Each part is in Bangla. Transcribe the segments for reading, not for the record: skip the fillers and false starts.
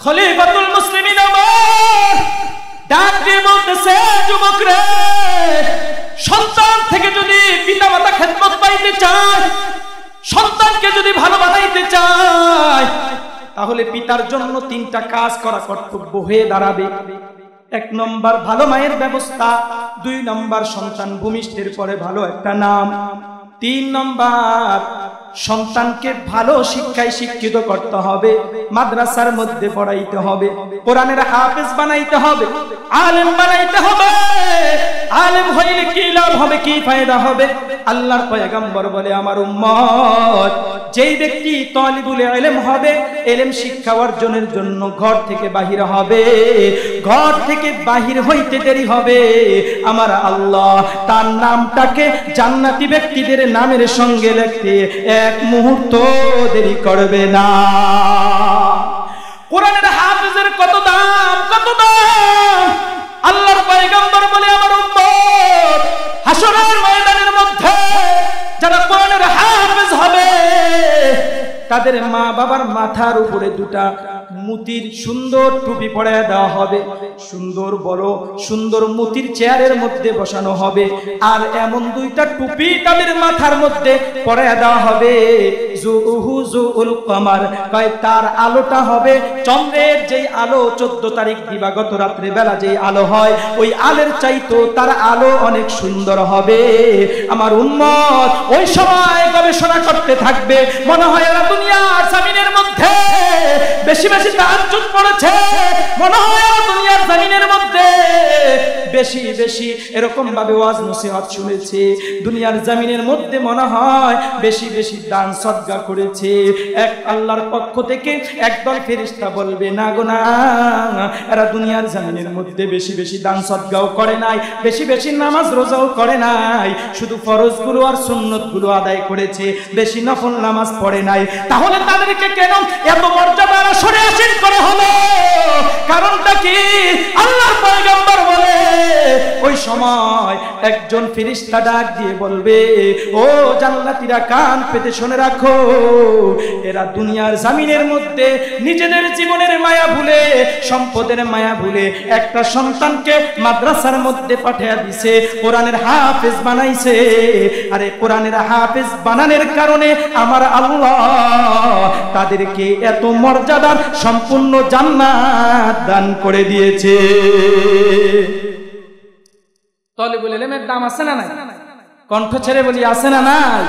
খলিফাতুল মুসলিমিন আমার ডাক দিয়ে বলতেছে, যুবক রে, সন্তান থেকে যদি পিতামাতা খেদমত পাইতে চায়, সন্তানকে যদি ভালো বানাইতে চায়, তাহলে পিতার জন্য 3টা কাজ করা কর্তব্য হয়ে দাঁড়াবে। 1 নম্বর ভালো মায়ের ব্যবস্থা, 2 নম্বর সন্তান ভূমিষ্ঠের পরে ভালো একটা নাম, 3 নম্বর সন্তানকে ভালো শিক্ষায় শিক্ষিত করতে হবে, মাদ্রাসার মধ্যে পড়াইতে হবে, কোরআনের হাফেজ বানাইতে হবে, আলেম বানাইতে হবে। আলেম হইলে কি লাভ হবে, কি ফায়দা হবে? আল্লাহর পয়গম্বর বলে, আমার উম্মত যেই ব্যক্তি তালিবুল ইলম হবে, ইলম শিক্ষা অর্জনের জন্য ঘর থেকে বাহির হবে, ঘর থেকে বাহির হইতে দেরি হবে, আমার আল্লাহ তার নামটাকে জান্নাতি ব্যক্তিদের নামের সঙ্গে লিখতে 1 মুহূর্ত দেরি করবে না। কোরআনের হাফেজের কত দাম, কত দাম! আল্লাহর পয়গম্বর বলে, আমার উম্মত হাসরের ময়দানের মধ্যে যারা কোরআনের হাফেজ হবে, তাদের মা বাবার মাথার উপরে 2টা মুতির সুন্দর টুপি পরায় দেওয়া হবে, সুন্দর বড় সুন্দর মুতির চেয়ারের মধ্যে বসানো হবে, আর এমন 2টা টুপি তাদের মাথার মধ্যে পরায় দেওয়া হবে, জুহুজুল কমার, কয় তার আলোটা হবে চন্দ্রের যেই আলো 14 তারিখ দিবাগত রাত্রে বেলা যেই আলো হয়, ওই আলোর চাইতো তার আলো অনেক সুন্দর হবে। আমার উম্মত ওই সময় গবেষণা করতে থাকবে, মনে হয় এরা দুনিয়ার জমিনের মধ্যে বেশি বেশি তাহাজ্জুদ পড়েছে, মনে হয় দুনিয়ার জমিনের মধ্যে বেশি বেশি এরকম ভাবে ওয়াজ নসিহত শুনেছে, দুনিয়ার জমিনের মধ্যে মনে হয় বেশি বেশি দান সদকা করেছে। এক আল্লাহর পক্ষ থেকে একদল ফেরেশতা বলবে, না গো না, এরা দুনিয়ার জমিনের মধ্যে বেশি বেশি দান সদকাও করে নাই, বেশি বেশি নামাজ রোজাও করে নাই, শুধু ফরজগুলো আর সুন্নতগুলো আদায় করেছে, বেশি নফল নামাজ পড়ে নাই। তাহলে তাদেরকে কেন এত মর্যাদার আসরে আসীন করা হলো? কারণটা কি? আল্লাহর পয়গম্বর বলে, ওই সময় একজন ফেরেশতা ডাক দিয়ে বলবে, ও জান্নাতীরা, কান পেতে শুনে রাখো, এরা দুনিয়ার জমিনের মধ্যে নিজেদের জীবনের মায়া ভুলে, সম্পদের মায়া ভুলে একটা সন্তানকে মাদ্রাসার মধ্যে পাঠিয়ে দিছে, কোরআনের হাফেজ বানাইছে। আরে কোরআনের হাফেজ বানানোর কারণে আমার আল্লাহ তাদেরকে এত মর্যাদার সম্পূর্ণ জান্নাত দান করে দিয়েছে। তালিবুল ইলমের দাম আছে না নাই? কণ্ঠ ছেড়ে বলি, আছে না নাই?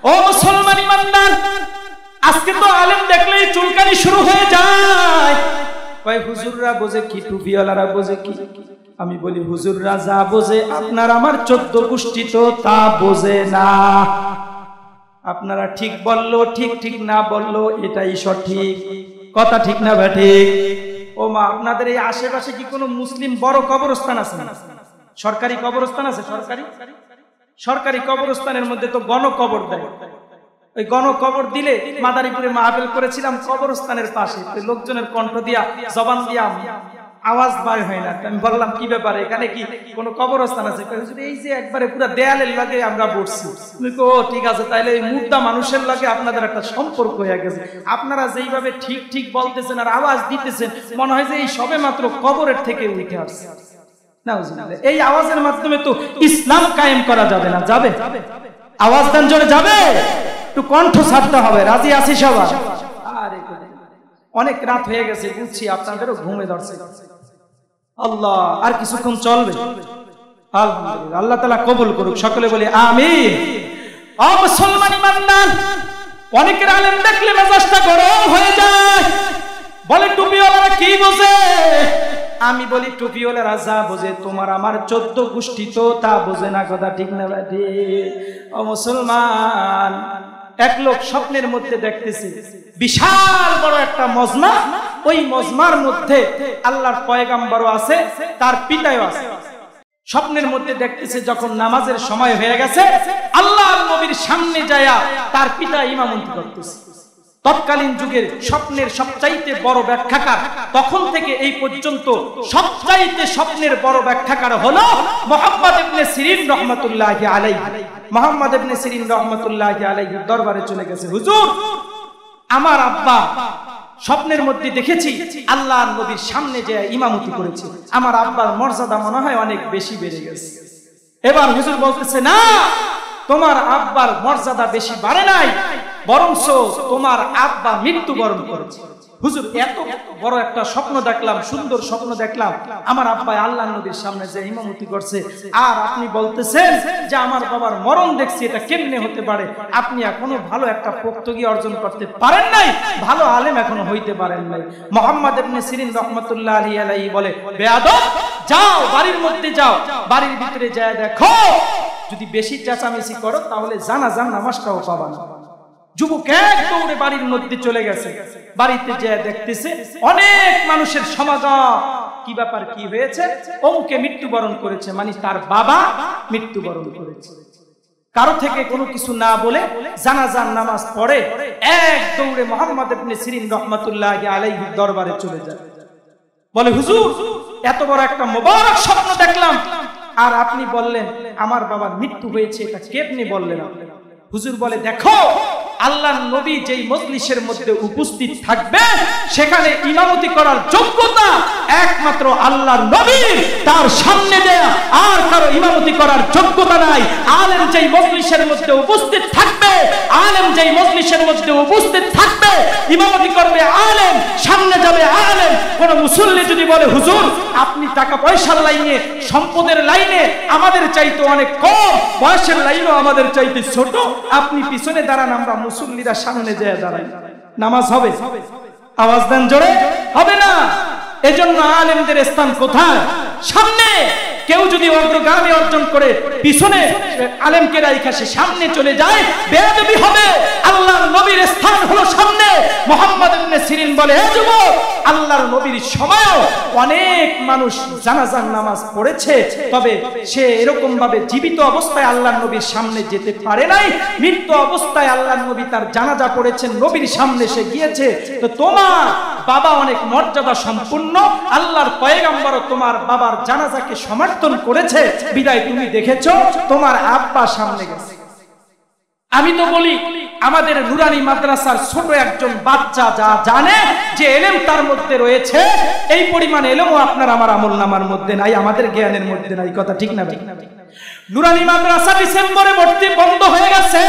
ও মুসলমান ইমানদার, আজকে তো আলেম দেখলেই চুলকানি শুরু হয়ে যায়। কয় হুজুররা বোঝে কি, টুপিওয়ালারা বোঝে কি? আমি বলি, হুজুররা যা বোঝে আপনার আমার 14 গোষ্ঠী তো তা বোঝে না। আপনারা ঠিক বললো ঠিক, ঠিক না বললো এটাই সঠিক কথা, ঠিক না ঠিক? ও মা, আপনাদের এই আশেপাশে কি কোনো মুসলিম বড় কবরস্থান আছে? সরকারি কবরস্থান আছে? সরকারি কবরস্থানের মধ্যে তো গণকবর দেয়। ওই গণকবর দিলে, মাদারীপুরে মাহফিল করেছিলাম কবরস্থানের পাশে, লোকজনের কণ্ঠ দিয়া জবান দিয়া আওয়াজ বার হয় না। আমি বললাম, কি ব্যাপার, এখানে কি কোনো কবরস্থান আছে? এই যে একবারে পুরো দেয়ালের লাগে আমরা বসছি। ও ঠিক আছে, তাইলে এই মুর্দা মানুষের লাগে আপনাদের একটা সম্পর্ক হয়ে গেছে। আপনারা যেইভাবে ঠিক ঠিক বলতেছেন আর আওয়াজ দিতেছেন, মনে হয় যে এই সবে মাত্র কবরের থেকে উঠে আসছে। এই আওয়াজের মাধ্যমে তো ইসলাম কায়েম করা যাবে না। যাবে? আওয়াজ দান জোরে যাবে? একটু কণ্ঠ ছাড়তে হবে। রাজি আছি সবাই? আরে অনেক রাত হয়ে গেছে বুঝছি, আপনাদেরও ঘুমে ধরছে। আল্লাহ, আর কিছুক্ষণ চলবে। আলহামদুলিল্লাহ, আল্লাহ তাআলা কবুল করুক। সকলে বলি আমিন। ও মুসলমান ইমানদার, অনেকের আলেম দেখলে মেজাজটা গরম হয়ে যায়, বলে টুপিওয়ালারা কি বোঝে? আমি বলি, টুপিওয়ালারা যা বোঝে তোমার আমার 14 গোষ্ঠী তো তা বোঝে না। কথা ঠিক না ভাই? ও মুসলমান, এক লোক স্বপ্নের মধ্যে দেখতেছে বিশাল বড় একটা মজমা, ওই মজমার মধ্যে আল্লাহর পয়গম্বরও আছে, তার পিতাও আছে। স্বপ্নের মধ্যে দেখতেছে যখন নামাজের সময় হয়ে গেছে, আল্লাহর নবীর সামনে যায়া তার পিতা ইমামতি করতেছে। তৎকালীন যুগের স্বপ্নের সবচাইতে বড় ব্যাখ্যাকার, তখন থেকে এই পর্যন্ত সবচাইতে স্বপ্নের বড় ব্যাখ্যাকার হলো মুহাম্মদ ইবনে সিরিন রাহমাতুল্লাহি আলাইহি। মুহাম্মদ ইবনে সিরিন রাহমাতুল্লাহি আলাইহি দরবারে চলে গেছে, হুজুর আমার আব্বা স্বপ্নের মধ্যে দেখেছি আল্লাহর নবীর সামনে যে ইমামতি করেছে, আমার আব্বার মর্যাদা মনে হয় অনেক বেশি বেড়ে গেছে। এবার হুজুর বলতেছে, না, তোমার আব্বার মর্যাদা বেশি বাড়ে নাই, বরঞ্চ তোমার আব্বা মৃত্যুবরণ করেছে। হুজুর, এত বড় একটা স্বপ্ন দেখলাম, সুন্দর স্বপ্ন দেখলাম, আমার আব্বা আল্লাহর নবীর সামনে যে ইমামতি করছে, আর আপনি বলতেছেন যে আমার বাবার মরণ দেখছি, এটা কেমনে হতে পারে? আপনি এখনো ভালো একটা পক্তগী অর্জন করতে পারেন নাই, ভালো আলেম এখনো হইতে পারেন নাই। মুহাম্মদ ইবনে সিরিন রাহমাতুল্লাহি আলাইহি বলে, বেয়াদব, যাও বাড়ির মধ্যে যাও, বাড়ির ভিতরে যায় দেখো, যদি বেশি চেঁচামেচি করো তাহলে জানাজার নামাজটাও পাবা না। যুবক এক দৌড়ে বাড়ির মধ্যে চলে গেছে, বাড়িতে যেয়ে দেখতেছে অনেক মানুষের সমাগম। কি ব্যাপার, কি হয়েছে? অমুকে মৃত্যুবরণ করেছে, মানে তার বাবা মৃত্যুবরণ করেছে। কারো থেকে কোনো কিছু না বলে জানাজার নামাজ পড়ে এক দৌড়ে মুহাম্মদ ইবনে সিরিন রাহমাতুল্লাহি আলাইহির দরবারে চলে যায়। বলে, হুজুর, এত বড় একটা মোবারক স্বপ্ন দেখলাম, আর আপনি বললেন আমার বাবার মৃত্যু হয়েছে, এটা কেমনে বললেন? হুজুর বলে, দেখো, আল্লাহর নবী যেই মজলিসের মধ্যে উপস্থিত থাকবে সেখানে ইমামতি করার যোগ্যতা একমাত্র আল্লাহর নবীর, তার সামনে দেয়া আর কারো ইমামতি করার যোগ্যতা নাই। আলেম যেই মজলিসের মধ্যে উপস্থিত থাকবে, আলেম যেই মজলিসের মধ্যে উপস্থিত থাকবে, ইমামতি করবে আলেম, সামনে যাবে আলেম। কোন মুসল্লি যদি বলে, হুজুর, আপনি টাকা পয়সার লাইনে, সম্পদের লাইনে আমাদের চাইতে অনেক কম, বয়সের লাইনও আমাদের চাইতে ছোট, আপনি পিছনে দাঁড়ান, আমরা মুসল্লিরা সামনে যেয়ে দাঁড়াই, নামাজ হবে? আওয়াজ দেন জোরে, হবে না। এজন্য আলেমদের স্থান কোথায়? সামনে। কেউ যদি অগ্রগামী অর্জন করে পিছনে আলেমকে রাইখা সে সামনে চলে যায়, বেয়াদবি হবে। আল্লাহর নবীর স্থান হলো সামনে। মুহাম্মদ ইবনে সিরিন বলে, হে যুবক, আল্লাহর নবীর সময়ও অনেক মানুষ জানাজার নামাজ পড়েছে, তবে সে এরকম ভাবে জীবিত অবস্থায় আল্লাহর নবীর সামনে যেতে পারে নাই, মৃত্যু অবস্থায় আল্লাহর নবী তার জানাজা পড়েছেন, নবীর সামনে সে গিয়েছে। তো তোমার বাবা অনেক মর্যাদা সম্পন্ন, আল্লাহর পয়গম্বরও তোমার বাবার জানাজাকে সমর্থন করেছে, বিদায় তুমি দেখেছো তোমার আব্বা সামনে গেছে। আমি তো বলি, আমাদের নুরানি মাদ্রাসার ছোট একজন বাচ্চা যা জানে যে এলেম তার মধ্যে রয়েছে, এই পরিমাণ এলেমও আপনার আমার আমলনামার মধ্যে নাই, আমাদের জ্ঞানের মধ্যে নাই। কথা ঠিক না? নুরানি মাদ্রাসা ডিসেম্বরে ভর্তি বন্ধ হয়ে গেছে,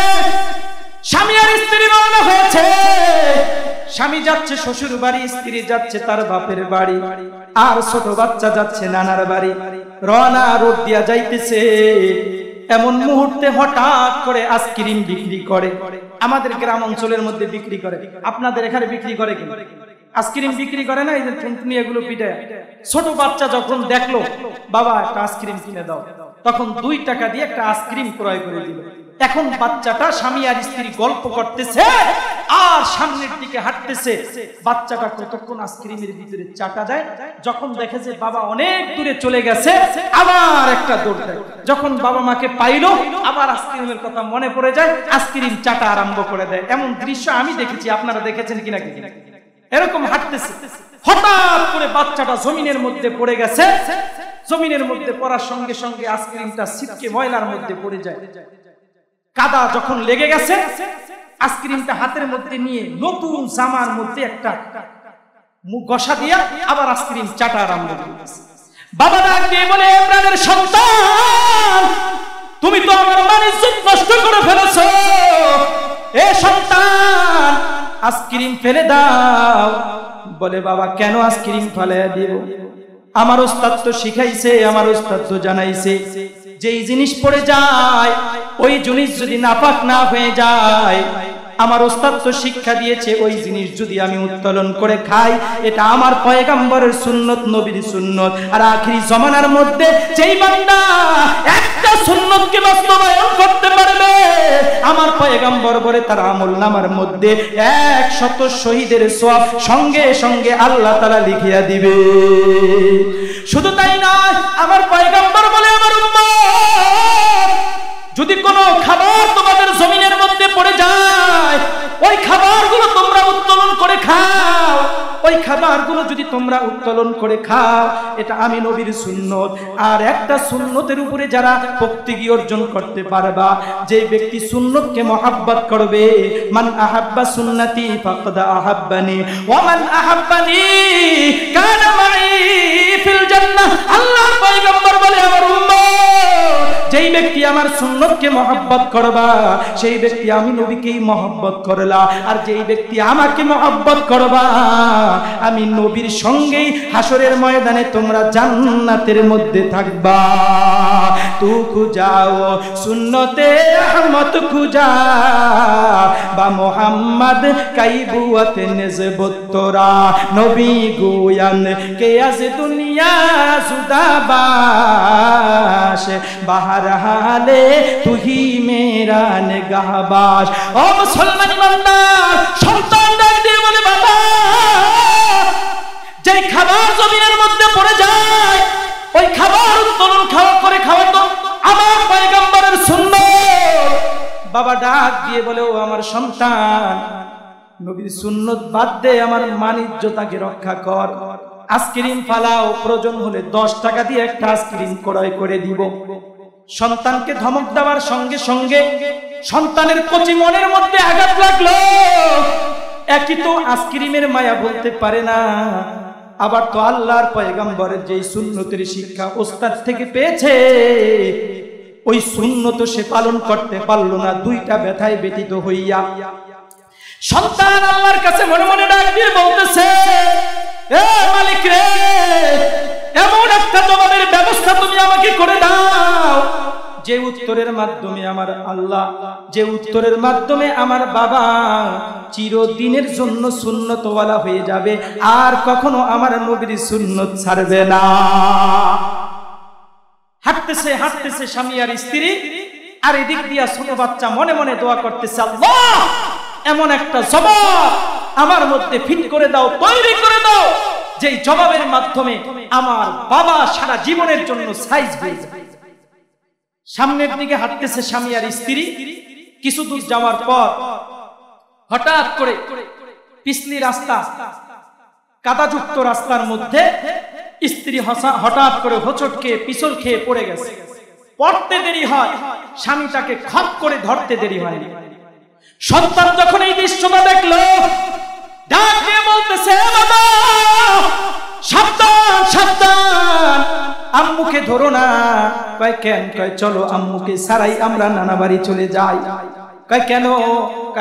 স্বামী আর স্ত্রী রওনা হয়েছে। স্বামী যাচ্ছে শ্বশুর বাড়ি, স্ত্রী যাচ্ছে তার বাপের বাড়ি, আর ছোট বাচ্চা যাচ্ছে নানার বাড়ি। রওনা রোদ দিয়া যাইতেছে, এমন মুহূর্তে হঠাৎ করে আইসক্রিম বিক্রি করে। আমাদের গ্রাম অঞ্চলের মধ্যে বিক্রি করে, আপনাদের এখানে বিক্রি করে কি? আইসক্রিম বিক্রি করে না, এই যে ঠুনঠুনি এগুলো পিঠে। ছোট বাচ্চা যখন দেখলো, বাবা একটা আইসক্রিম কিনে দাও, তখন 2 টাকা দিয়ে একটা আইসক্রিম ক্রয় করে দিল। এখন বাচ্চাটা, স্বামী আর স্ত্রী গল্প করতেছে আর সামনের দিকে হাঁটতেছে। বাচ্চাটা কতক্ষণ আইসক্রিমের ভিতরে চাটা দেয়, যখন দেখে যে বাবা অনেক দূরে চলে গেছে, আবার একটা দৌড় দেয়। যখন বাবা মাকে পাইলো, আবার আইসক্রিমের কথা মনে পড়ে যায়, আইসক্রিম চাটা আরম্ভ করে দেয়। এমন দৃশ্য আমি দেখেছি, আপনারা দেখেছেন কিনা? এরকম হাঁটতেছে, হঠাৎ করে বাচ্চাটা জমিনের মধ্যে পড়ে গেছে। জমিনের মধ্যে পড়ার সঙ্গে সঙ্গে আইসক্রিমটা ছিটকে ময়লার মধ্যে পড়ে যায়। কাদা যখন লেগে গেছে, আইসক্রিমটা হাতের মধ্যে নিয়ে নতুন জামার মধ্যে একটা মুখ ঘষা দিয়া আবার আইসক্রিম চাটা আরম্ভ করেছে। বাবা ডাক দিয়ে বলে, প্রাণের সন্তান, তুমি তো আমার মান ইজ্জত নষ্ট করে ফেলেছো। এ সন্তান, আইসক্রিম ফেলে দাও। বলে, বাবা, কেন আইসক্রিম ফেলে দিব? আমার ওস্তাদ তো শিখাইছে, আমার ওস্তাদ তো জানাইছে, যেই জিনিস পড়ে যায় ওই জিনিস যদি নাপাক না হয়ে যায়, আমার ওস্তাদ তো শিক্ষা দিয়েছে, ওই জিনিস যদি আমি উত্তোলন করে খাই, এটা আমার পয়গম্বরের সুন্নত, নবীর সুন্নত। আর আখিরি জমানার মধ্যে যেই বান্দা একটা সুন্নতকে বাস্তবায়ন করতে পারবে, আমার পয়গম্বর বলে তার আমলনামার মধ্যে 100 শহীদের সওয়াব সঙ্গে সঙ্গে আল্লাহ তাআলা লিখিয়া দিবে। শুধু তাই নয়, আমার পয়গম্বর বলে, আমার উম্মত, যদি কোনো খাবার তোমাদের জমিনের মধ্যে পড়ে যায়, ওই খাবারগুলো তোমরা উত্তোলন করে খাও। ওই ওই খাবারগুলো যদি তোমরা উত্তোলন করে খাও, এটা আমি নবীর সুন্নত। আর একটা সুন্নতের উপরে যারা পক্তি অর্জন করতে পারবা, যে ব্যক্তি সুন্নতকে মহব্বত করবে, মান আহাব্বা সুন্নতি ফাকাদ আহাব্বানি ওয়া মান আহাব্বানি কানা মাই ফিল জান্নাহ। আল্লাহর পয়গম্বর বলে, আমার উম্মত, যেই ব্যক্তি আমার সুন্নতকে মহব্বত করবা, সেই ব্যক্তি আমি নবীকেই মহব্বত করলা। আর যেই ব্যক্তি আমাকে মহব্বত করবা, আমি নবীর সঙ্গেই হাসরের ময়দানে তোমরা জান্নাতের মধ্যে থাকবা। তু খুঁজাও সুন্নতে আহমদ খুঁজা বা মোহাম্মদ কাইবুয়াত নিজবত তোরা নবী গুয়ান কে আজ দুনিয়া জুদাবাস বাহার হালে তুহি মেরা নিগাহবাস। ও মুসলমান ইমানদার, সন্তান ডাক দিয়ে বলে, বাবা, যে খাবার জমিনের মধ্যে পড়ে যায়, ওই খাবার উত্তোলন করে খাওয়া তো আমার পয়গম্বরের সুন্নত। বাবা ডাক দিয়ে বলে, ও আমার সন্তান, নবীর সুন্নত বাদ দে, আমার মান-ইজ্জতকে রক্ষা কর। আইসক্রিম ফালাও, প্রয়োজন হলে 10 টাকা দিয়ে একটা আইসক্রিম ক্রয় করে দিব। সন্তানকে ধমক দেওয়ার সঙ্গে সঙ্গে সন্তানের কচি মনের মধ্যে আঘাত লাগলো। একই তো আইসক্রিমের মায়া বলতে পারে না, আবার তো আল্লাহর পয়গম্বরের যেই সুন্নতের শিক্ষা ওস্তাদ থেকে পেয়েছে, ওই সুন্নত সে পালন করতে পারলো না। দুইটা ব্যথায় ব্যথিত হইয়া সন্তান আল্লাহর কাছে মনে মনে ডাক দিয়ে বলতেছে, এ মালিক রে, এমন একটা জবাবের ব্যবস্থা তুমি আমাকে করে দাও, যে উত্তরের মাধ্যমে আমার আল্লাহ, যে উত্তরের মাধ্যমে আমার বাবা চিরদিনের জন্য সুন্নতওয়ালা হয়ে যাবে, আর কখনো আমার নবীর সুন্নত ছাড়বে না। হাঁটতেছে হাঁটতেছে স্বামী আর স্ত্রী, আর এদিক দিয়া ছোট বাচ্চা মনে মনে দোয়া করতেছে, আল্লাহ, এমন একটা জবাব আমার মধ্যে ফিট করে দাও, তৈরি করে দাও, যেই জবাবের মাধ্যমে আমার বাবা সারা জীবনের জন্য সাইজ হয়ে যাবে। সামনের দিকে হাঁটতেছে স্বামী আর স্ত্রী। কিছু দূর যাওয়ার পর হঠাৎ করে পিছলি রাস্তা, কাদাযুক্ত রাস্তার মধ্যে স্ত্রী হঠাৎ করে হোঁচট খেয়ে পিছল খেয়ে পড়ে গেছে। পড়তে দেরি হয়, স্বামীটাকে খপ করে ধরতে দেরি হয়নি। সন্তান যখন এই দৃশ্যটা দেখলো, ডাক দিয়ে বলতেছে, বাবা, সাবধান সাবধান, আম্মুকে ধরো না। কয় কেন? কয় চলো আম্মুকে সারাই আমরা নানা বাড়ি চলে যাই। কয় কেন?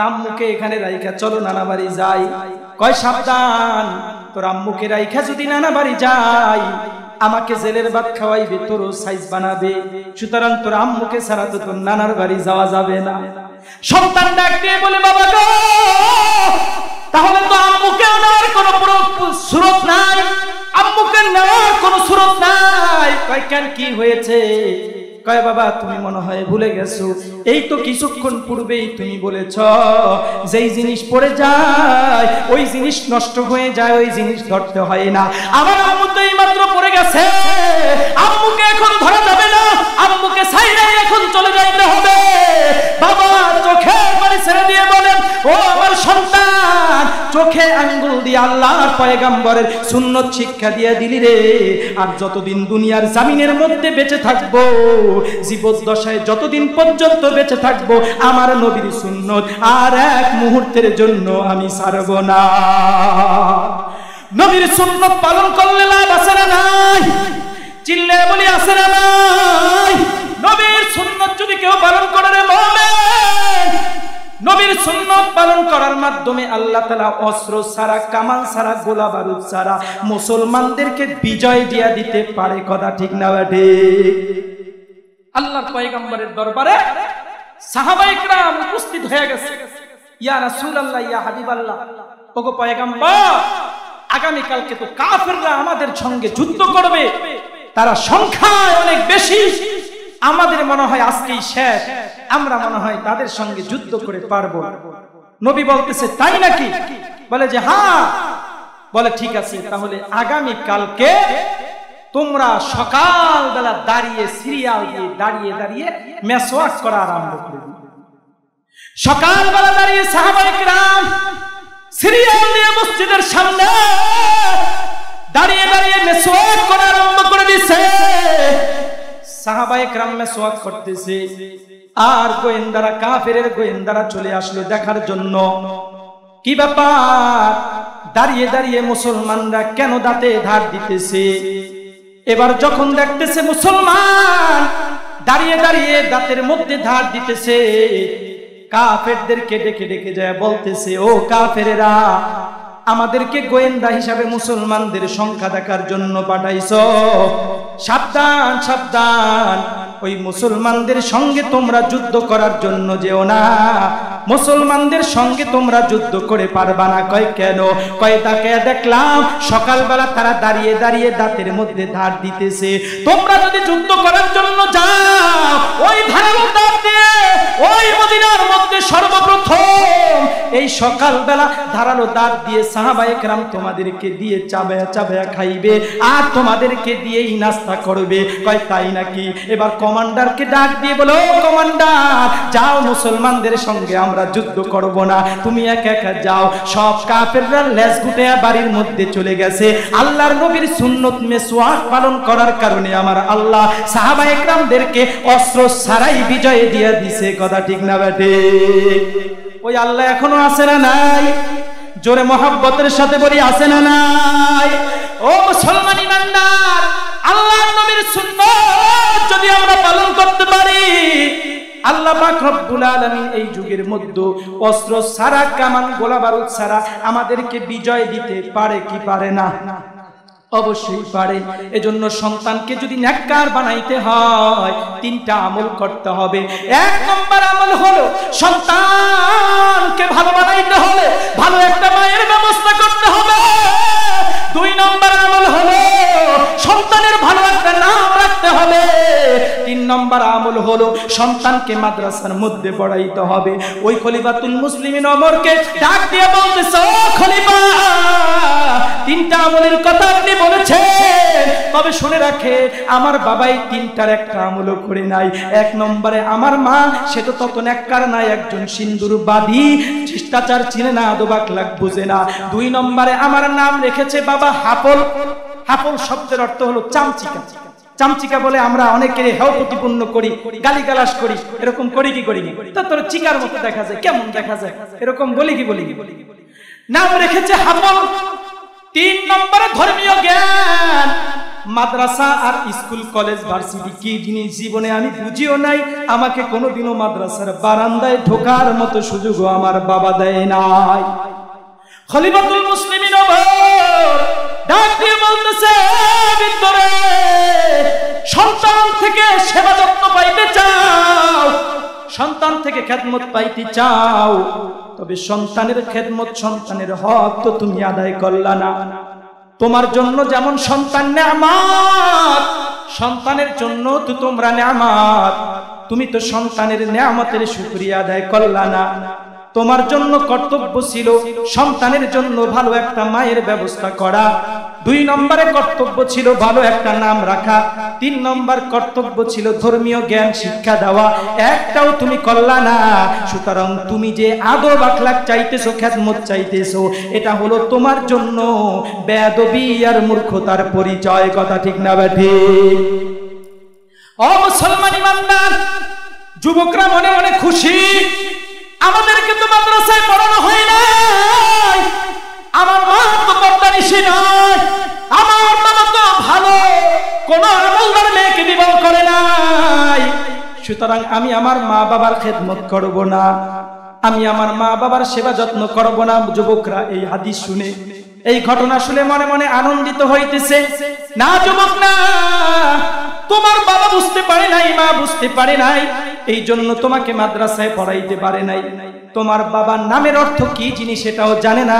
আম্মুকে এখানে রাইখা চলো নানা বাড়ি যাই। কয় সাবধান, তোর আম্মুকে রাইখা যদি নানা বাড়ি যাই, আমাকে জেলের ভাত খাওয়াইবে, তোর সাইজ বানাবে, সুতরাং তোর আম্মুকে ছাড়া তো তোর নানার বাড়ি যাওয়া যাবে না। সন্তান ডাক দিয়ে বলে, বাবা গো, তাহলে তো আম্মুকে নেওয়ার কোনো সুরত নাই, আম্মুকে নেওয়ার কোনো সুরত নাই। কয় কেন, কি হয়েছে? কয় বাবা, তুমি মনে হয় ভুলে গেছো, এই তো কিছুক্ষণ পূর্বেই তুমি বলেছ, যেই জিনিস পড়ে যায় ওই জিনিস নষ্ট হয়ে যায়, ওই জিনিস ধরতে হয় না। আমার আম্মু তো এই মাত্র পড়ে গেছে, আম্মুকে এখন ধরা যাবে না, আম্মুকে ছাইড়াই এখন চলে যাইতে হবে। বাবা চোখে পানি ছেড়ে দিয়ে বলেন, ও আমার সন্তান, চোখে আঙ্গুল দিয়ে আল্লাহর পয়গম্বরের সুন্নত শিক্ষা দিয়ে দিলি রে। আর যতদিন দুনিয়ার জামিনের মধ্যে বেঁচে থাকবো, জীবদ্দশায় যতদিন পর্যন্ত বেঁচে থাকবো, আমার নবীর সুন্নত আর এক মুহূর্তের জন্য আমি ছাড়ব না। নবীর সুন্নত পালন করলে লাভ আছে না নাই? চিল্লে বলি আছে না নাই? নবীর সুন্নত যদি কেউ পালন করে রে মুমিন, নবীর সুন্নত পালন করার মাধ্যমে আল্লাহ তাআলা অস্ত্র ছাড়া, কামান ছাড়া, গোলা বারুদ ছাড়া মুসলমানদেরকে বিজয় দিয়া দিতে পারে। কথা ঠিক না ঠিক? আল্লাহর পয়গম্বরের দরবারে সাহাবায়ে কিরাম উপস্থিত হয়ে গেছে। ইয়া রাসূলুল্লাহ, ইয়া হাবিবাল্লাহ, ওগো পয়গম্বর, আগামী কালকে তো কাফেররা আমাদের সঙ্গে যুদ্ধ করবে, তারা সংখ্যায় অনেক বেশি, আমাদের মনে হয় আজকেই শেষ, আমরা মনে হয় তাদের সঙ্গে যুদ্ধ করে পারবো। নবী বলতেছে, তাই নাকি? বলে যে হ্যাঁ। বলে ঠিক আছে, তাহলে আগামী কালকে তোমরা সকাল বেলা দাঁড়িয়ে সিরিয়াল দিয়ে দাঁড়িয়ে দাঁড়িয়ে মেসওয়াক করা আরম্ভ করে দিবে। সকাল বেলা দাঁড়িয়ে সাহাবায়ে কিরাম সিরিয়াল দিয়ে মসজিদের সামনে সাহাবায়ে কেরাম মেসওয়াক করতেছে, আর গোয়েন্দারা, কাফেরের গোয়েন্দারা চলে আসলো দেখার জন্য কি ব্যাপার, দাঁড়িয়ে দাঁড়িয়ে মুসলমানরা কেন দাঁতে ধার দিতেছে। এবার যখন দেখতেছে মুসলমান দাঁড়িয়ে দাঁড়িয়ে দাঁতের মধ্যে ধার দিতেছে, কাফেরদেরকে ডেকে ডেকে যায় বলতেছে, ও কাফেরেরা, আমাদেরকে গোয়েন্দা হিসাবে মুসলমানদের সংখ্যা দেখার জন্য পাঠাইছো, সাবধান সাবধান, ওই মুসলমানদের সঙ্গে তোমরা যুদ্ধ করার জন্য যেও না, মুসলমানদের সঙ্গে তোমরা যুদ্ধ করে পারবা না। কয় কেন? কয় তাকে দেখলাম সকালবেলা তারা দাঁড়িয়ে দাঁড়িয়ে দাঁতের মধ্যে ধার দিতেছে, তোমরা যদি যুদ্ধ করার জন্য যাও ওই ধারালো দাঁত দিয়ে ওই মদিনার মধ্যে সর্বপ্রথম এই সকালবেলা ধারালো দাঁত দিয়ে সাহাবায়ে কেরাম তোমাদেরকে দিয়ে চাবায়া চাবায়া খাইবে আর তোমাদেরকে দিয়েই নাস্তা করবে। কয় তাই নাকি? এবার কমান্ডারকে ডাক দিয়ে বলো, কমান্ডার যাও, মুসলমানদের সঙ্গে আমরা যুদ্ধ করব না, তুমি একা একা যাও। সব কাফেররা লেজ গুটিয়ে বাড়ির মধ্যে চলে গেছে। আল্লাহর নবীর সুন্নত মেসওয়াক পালন করার কারণে আমার আল্লাহ সাহাবায়ে কেরামদেরকে অস্ত্র ছাড়াই বিজয় দিয়ে দিছে। কথা ঠিক না বেটে? ওই আল্লাহ এখনো আছে না নাই? জোরে মহব্বতের সাথে বলি, আছে না নাই? ও মুসলমান ইমানদার, আল্লাহর নবীর সুন্নাত যদি আমরা পালন করতে পারি, আল্লাহ পাক রব্বুল আলামিন এই যুগের মধ্যে অস্ত্র ছাড়া, কামান গোলা বারুদ ছাড়া আমাদেরকে বিজয় দিতে পারে কি পারে না? অবশ্যই পারে। এজন্য সন্তানকে যদি নেককার বানাইতে হয় তিনটা আমল করতে হবে। এক নম্বর আমল হলো সন্তানকে ভালো বানাইতে হলে ভালো একটা মায়ের ব্যবস্থা করতে হবে। দুই নম্বর আমল হলো সন্তানের ভালো একটা নাম রাখতে হবে। তিন নম্বর আমল হলো সন্তানকে মাদ্রাসার মধ্যে পড়াইতে হবে। ওই খলিফাতুল মুসলিমিন ওমরকে ডাক দিয়ে বলতেছে, ও খলিফা, তিনটা আমলের কথা আপনি বলেছেন, তবে শুনে রাখে আমার বাবাই তিনটার একটা আমলও করে নাই। এক নম্বরে আমার মা, সে তো তত নেককার নাই, একজন সিন্দুরবাদী, শিষ্টাচার চিনে না, আদব আখলাক বুঝে না। দুই নম্বরে আমার নাম রেখেছে বাবা হাফল। হাফল শব্দের অর্থ হলো চামচিকা। চামচিকা বলে আমরা অনেকের হেয় প্রতিপন্ন করি, গালিগালাজ করি, এরকম করি কি করি? তো তোর চিকার মতো দেখা যায়, কেমন দেখা যায়, এরকম বলি কি বলি? নাম রেখেছে হাফল। তিন নম্বরে ধর্মীয় জ্ঞান। মাদ্রাসা আর স্কুল কলেজ ভার্সিটি কি জিনিস জীবনে আমি বুঝিও নাই। আমাকে কোনোদিনও মাদ্রাসার বারান্দায় ঢোকার মতো সুযোগও আমার বাবা দেয় নাই। খলিফাতুল মুসলিমিন ওমর ডাক দিয়ে বলতেছে, ভিতরে সন্তান থেকে সেবা যত্ন পাইতে চাও, সন্তান থেকে খেদমত পাইতে চাও, তবে সন্তানের খেদমত, সন্তানের হক তো তুমি আদায় করলা না। তোমার জন্য যেমন সন্তান নেয়ামত, সন্তানের জন্য তো তোমরা নেয়ামত, তুমি তো সন্তানের নেয়ামতের শুকরিয়া আদায় করলা না। তোমার জন্য কর্তব্য ছিল সন্তানের জন্য ভালো একটা মায়ের ব্যবস্থা করা। দুই নম্বরে কর্তব্য ছিল ভালো একটা নাম রাখা। তিন নম্বর কর্তব্য ছিল ধর্মীয় জ্ঞান শিক্ষা দেওয়া। একটাও তুমি করলা না। সুতরাং তুমি যে আদব আখলাক চাইতেছো, খেদমত চাইতেছো, এটা হলো তোমার জন্য বেয়াদবি আর মূর্খতার পরিচয়। কথা ঠিক না বেঠি? ও মুসলমান ইমানদার, যুবকরা মনে মনে খুশি, আমাদেরকে তো মাদ্রাসায় পড়ানো হয় নাই, আমার মা তো পর্দানিশী নয়, আমার বাবা তো ভালো কোন আমলদার মেয়েকে বিবাহ করে নাই, সুতরাং আমি আমার মা বাবার খেদমত করব না, আমি আমার মা বাবার সেবা যত্ন করব না। যুবকরা এই হাদিস শুনে, এই ঘটনা শুনে মনে মনে আনন্দিত হইতেছে। না যুবক না, তোমার বাবা বুঝতে পারে নাই, মা বুঝতে পারে নাই, এই জন্য তোমাকে মাদ্রাসায় পড়াইতে পারে নাই। তোমার বাবার নামের অর্থ কি জিনিস সেটাও জানে না,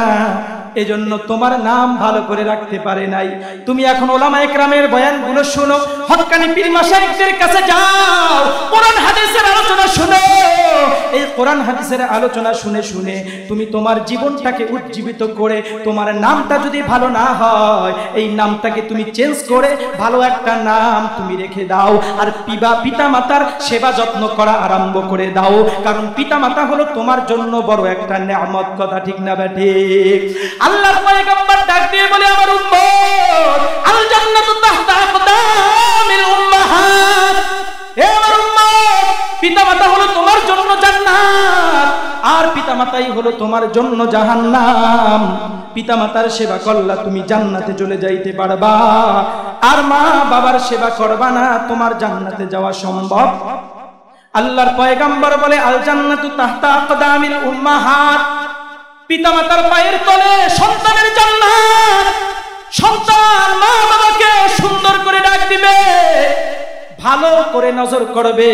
এজন্য তোমার নাম ভালো করে রাখতে পারে নাই। তুমি এখন ওলামা একরামের বয়ানগুলো শোনো, হক্কানি পীর মাশায়েখদের কাছে যাও, কোরআন হাদিসের আলোচনা শোনো। এই কোরআন হাদিসের আলোচনা শুনে শুনে তুমি তোমার জীবনটাকে উজ্জীবিত করে, তোমার নামটা যদি ভালো না হয় এই নামটাকে তুমি চেঞ্জ করে ভালো একটা নাম তুমি রেখে দাও। আর পিতা মাতার সেবা যত্ন করা আরম্ভ করে দাও, কারণ পিতা মাতা হলো তোমার জন্য বড় একটা নেয়ামত। কথা ঠিক না ঠিক? আল্লাহর পয়গম্বর ডাক দিয়ে বলে, আমার উম্মত, আল জান্নাতু তাহতা আকদামিল উম্মাহাত, পিতামাতাই হলো তোমার জন্য জাহান্নাম। পিতামাতার সেবা করলা তুমি জান্নাতে চলে যাইতে পারবা, আর মা বাবার সেবা করবা না, তোমার জান্নাতে যাওয়া সম্ভব? আল্লাহর পয়গম্বর বলে আল জান্নাতু তাহতা আকদামিল উম্মাহাত, পিতামাতার পায়ের তলে সন্তানের জান্নাত। সন্তান মা বাবাকে সুন্দর করে ডাক দিবে, ভালো করে নজর করবে।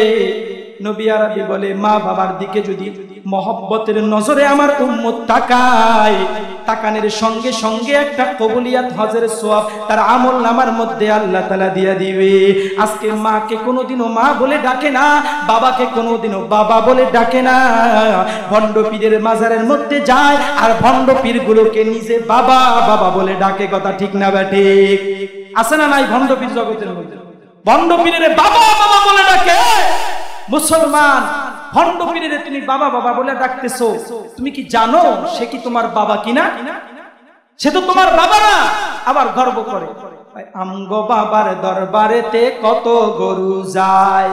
নবী আরবি বলে মা বাবার দিকে যদি মহব্বতের নজরে আমার উম্মত তাকায়, তাকানের সঙ্গে সঙ্গে একটা কবুলিয়াত হজের সওয়াব তার আমল নামার মধ্যে আল্লাহ তাআলা দিয়ে দিবে। আজকে মাকে কোনোদিনও মা বলে ডাকে না, বাবাকে কোনোদিনও বাবা বলে ডাকে না। ভণ্ড পীরের মাজারের মধ্যে যায় আর ভণ্ড পীরগুলোকে নিজে বাবা বাবা বলে ডাকে। কথা ঠিক না ঠিক? আছে না নাই ভণ্ড পীর জগতের মধ্যে? ভণ্ড পীরের বাবা বাবা বলে ডাকে। মুসলমান, ভণ্ড পীরের তুমি বাবা বাবা বলে ডাকতেছো, তুমি কি জানো সে কি তোমার বাবা কিনা? সে তো তোমার বাবা না। আবার গর্ব করে আমগো বাবার দরবারেতে কত গরু যায়,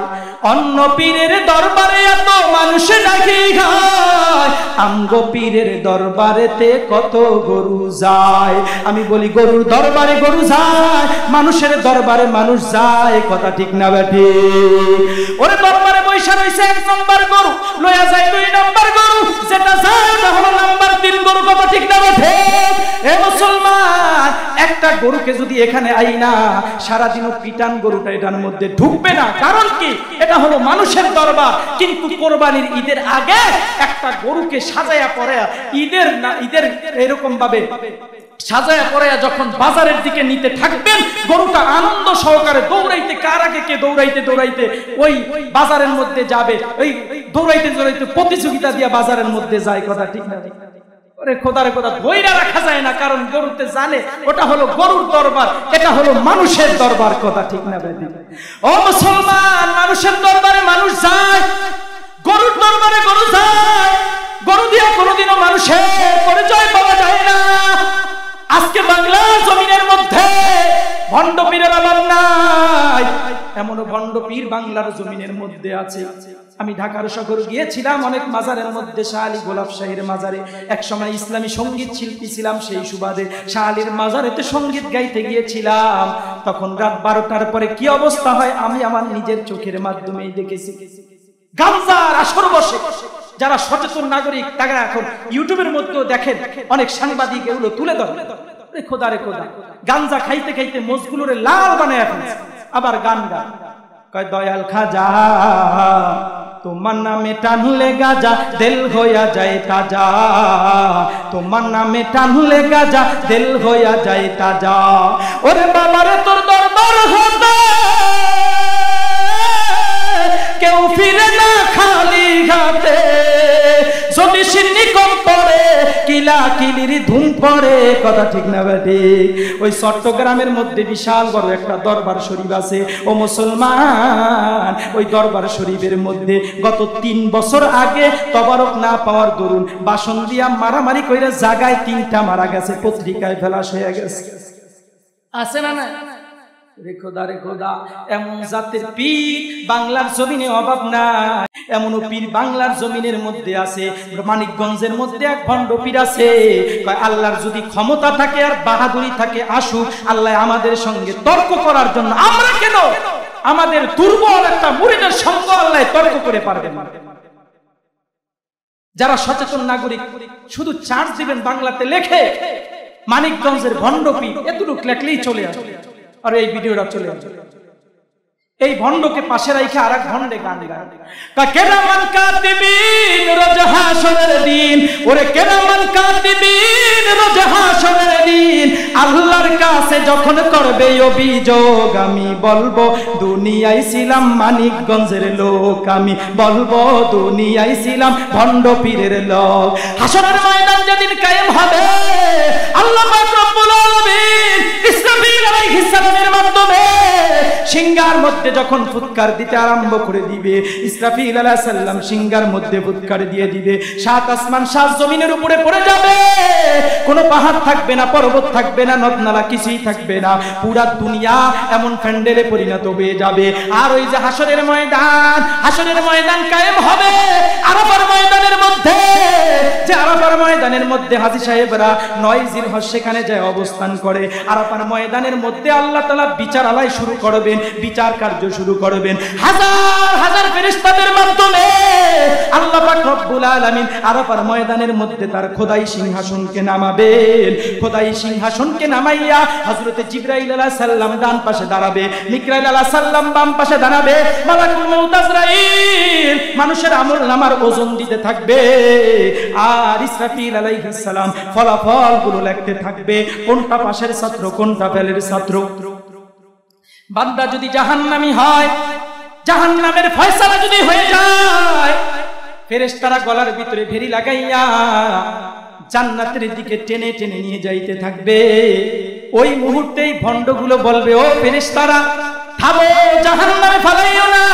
অন্য পীরের দরবারে এত মানুষ ডাকি খায়, আমগো পীরের দরবারেতে কত গরু যায়। আমি বলি গরুর দরবারে গরু যায়, মানুষের দরবারে মানুষ যায়। কথা ঠিক না বেঠি? ওরে দরবারে বৈশা রইছে 1 নম্বর গরু, লয়া যায় 2 নম্বর গরু, যেটা যায় ওটা হলো নাম্বার 3 গরু। কথা ঠিক না বেঠি? এ মুসলমান, একটা গরুকে যদি এখানে আইনা সারাদিনও পিটান, গরুটা এটার মধ্যে ঢুকবে না। কারণ কি? এটা হলো মানুষের দরবার। কিন্তু কোরবানির ঈদের আগে একটা গরুকে সাজায়া পরে ঈদের এরকম ভাবে সাজায়া পরে যখন বাজারের দিকে নিতে থাকবেন, গরুটা আনন্দ সহকারে দৌড়াইতে, কার আগে কে দৌড়াইতে দৌড়াইতে ওই বাজারের মধ্যে যাবে, ওই দৌড়াইতে দৌড়াইতে প্রতিযোগিতা দিয়া বাজারের মধ্যে যায়। কথা ঠিক না? খোদারে খোদা ধৈর্য রাখা যায় না, কারণ গরুতে জানে ওটা হলো গরুর দরবার, এটা হলো মানুষের দরবার। কথা ঠিক না বেদি? ও মুসলমান, মানুষের দরবারে মানুষ যায়, গরুর দরবারে গরু যায়। গরু দিয়ে কোনোদিনও মানুষের পরিচয় পাওয়া যায় না। আজকে বাংলার জমিনের মধ্যে ভণ্ড পীরের অভাব নাই, এমনও ভণ্ড পীর বাংলার জমিনের মধ্যে আছে। আমি ঢাকার শহর গিয়েছিলাম, অনেক মাজারের মধ্যে শাহ আলী গোলাপ শাহের মাজারে একসময় ইসলামী সঙ্গীত শিল্পী ছিলাম, সেই সুবাদে শাহ আলীর মাজারেতে সঙ্গীত গাইতে গিয়েছিলাম। তখন রাত 12টার পরে কি অবস্থা হয় আমি আমার নিজের চোখের মাধ্যমেই দেখেছি। গামজার আসর বসে, যারা সচেতন নাগরিক তারা এখন ইউটিউবের মধ্যেও দেখেন অনেক সাংবাদিক এগুলো তুলে ধরে। খোদারে খোদা, গাঞ্জা খাইতে খাইতে মোজগুলোরে লাল বানায় ফেলছে। আবার গান গান কয় দয়াল খাজা তোমার নামে টানলে গাজা দিল হইয়া যায় তাজা, তোমার নামে টানলে গাজা দিল হইয়া যায় তাজা। ওরে বাবারে তোর দরবার হতে কেউ ফিরে না খালি ঘাটে, যদি সিন্নি কম পড়ে কিলা কিলির ধুম পড়ে। কথা ঠিক না বেটি? ওই চট্টগ্রামের মধ্যে বিশাল বড় একটা দরবার শরীফ আছে। ও মুসলমান, ওই দরবার শরীফের মধ্যে গত 3 বছর আগে তবারক না পাওয়ার দরুন বাসন দিয়া মারামারি কইরা জায়গায় 3টা মারা গেছে, পত্রিকায় ফেলাস হয়ে গেছে। আছে না না? রে খোদা রে খোদা, এমন জাতের পীর বাংলার জমিনে অভাব নাই। এমন পীর বাংলার জমিনের মধ্যে আছে। মানিকগঞ্জের মধ্যে এক ভণ্ড পীর আছে, আল্লাহর যদি ক্ষমতা থাকে আর বাহাদুরি থাকে, আসুক আল্লাহ আমাদের সঙ্গে তর্ক করার জন্য। আমরা কেন? আমাদের দুর্বল একটা মুরিদের সঙ্গ আল্লাহ তর্ক করে পারবেন না। যারা সচেতন নাগরিক শুধু চার্জ দিবেন বাংলাতে লেখে মানিকগঞ্জের ভণ্ড পীর, এতটুকু লেখলেই চলে আসে আর এই ভিডিওটা চলে আসে। এই ভণ্ডকে পাশে রাখে আর এক ভণ্ডে গান গায়, কেরামান কাতিবিন রোজ হাসরের দিন। ওরে কেরামান কাতিবিন রোজ হাসরের দিন, আল্লাহর কাছে যখন করবে অভিযোগ, আমি বলবো দুনিয়ায় ছিলাম মানিকগঞ্জের লোক, আমি বলবো দুনিয়ায় ছিলাম ভণ্ড পীরের লোক। হাসরের ময়দান যেদিন কায়েম হবে, আল্লাহ পাক রব্বুল আলামিন ইসরাফিল আলাইহিস সালামের মাধ্যমে সিংহার মধ্যে যখন ফুৎকার দিতে আরম্ভ করে দিবে, ইসরাফিল আলাইহিস সালাম সিংহার মধ্যে ফুৎকার দিয়ে দিবে, সাত আসমান সাত জমিনের উপরে পড়ে যাবে, কোনো পাহাড় থাকবে না, পর্বত থাকবে না, নদ নালা কিছুই থাকবে না, পুরা দুনিয়া এমন প্যান্ডেলে পরিণত হয়ে যাবে। আর ওই যে হাসরের ময়দান কায়েম হবে, আরাফার ময়দানের মধ্যে, যে আরাফার ময়দানের মধ্যে হাজী সাহেবরা 9 জিলহজ সেখানে যায় অবস্থান করে। আরাফার ময়দানের মধ্যে আল্লাহ তাআলা বিচার আলাই শুরু করবেন, বিচার কার্য শুরু করবেন, হাজার হাজার ফেরেশতাদের মাধ্যমে আল্লাহ পাক রব্বুল আলামিন আরাফার ময়দানের মধ্যে তার খোদাই সিংহাসনকে নামাবেন। খোদাই সিংহাসনকে নামাইয়া হযরতে জিবরাইল আলাইহিস সালাম ডান পাশে দাঁড়াবে, মিকাইল আলাইহিস সালাম বাম পাশে দাঁড়াবে, মালাকুল মউত আজরাইল মানুষের আমলনামার ওজন দিতে থাকবে, আর ইসরাফিল আলাইহিস সালাম ফলাফলগুলো লিখতে থাকবে, কোনটা পাশের ছাত্র কোনটা ফেলের ছাত্র। বান্দা যদি জাহান্নামী হয়, জাহান্নামের ফয়সালা যদি হয়ে যায়, ফেরেশতারা গলার ভিতরে ভেরি লাগাইয়া জান্নাতের দিকে টেনে টেনে নিয়ে যাইতে থাকবে। ওই মুহূর্তেই ভণ্ডগুলো বলবে, ও ফেরেশতারা থামো, জাহান্নামে ফালাইও না,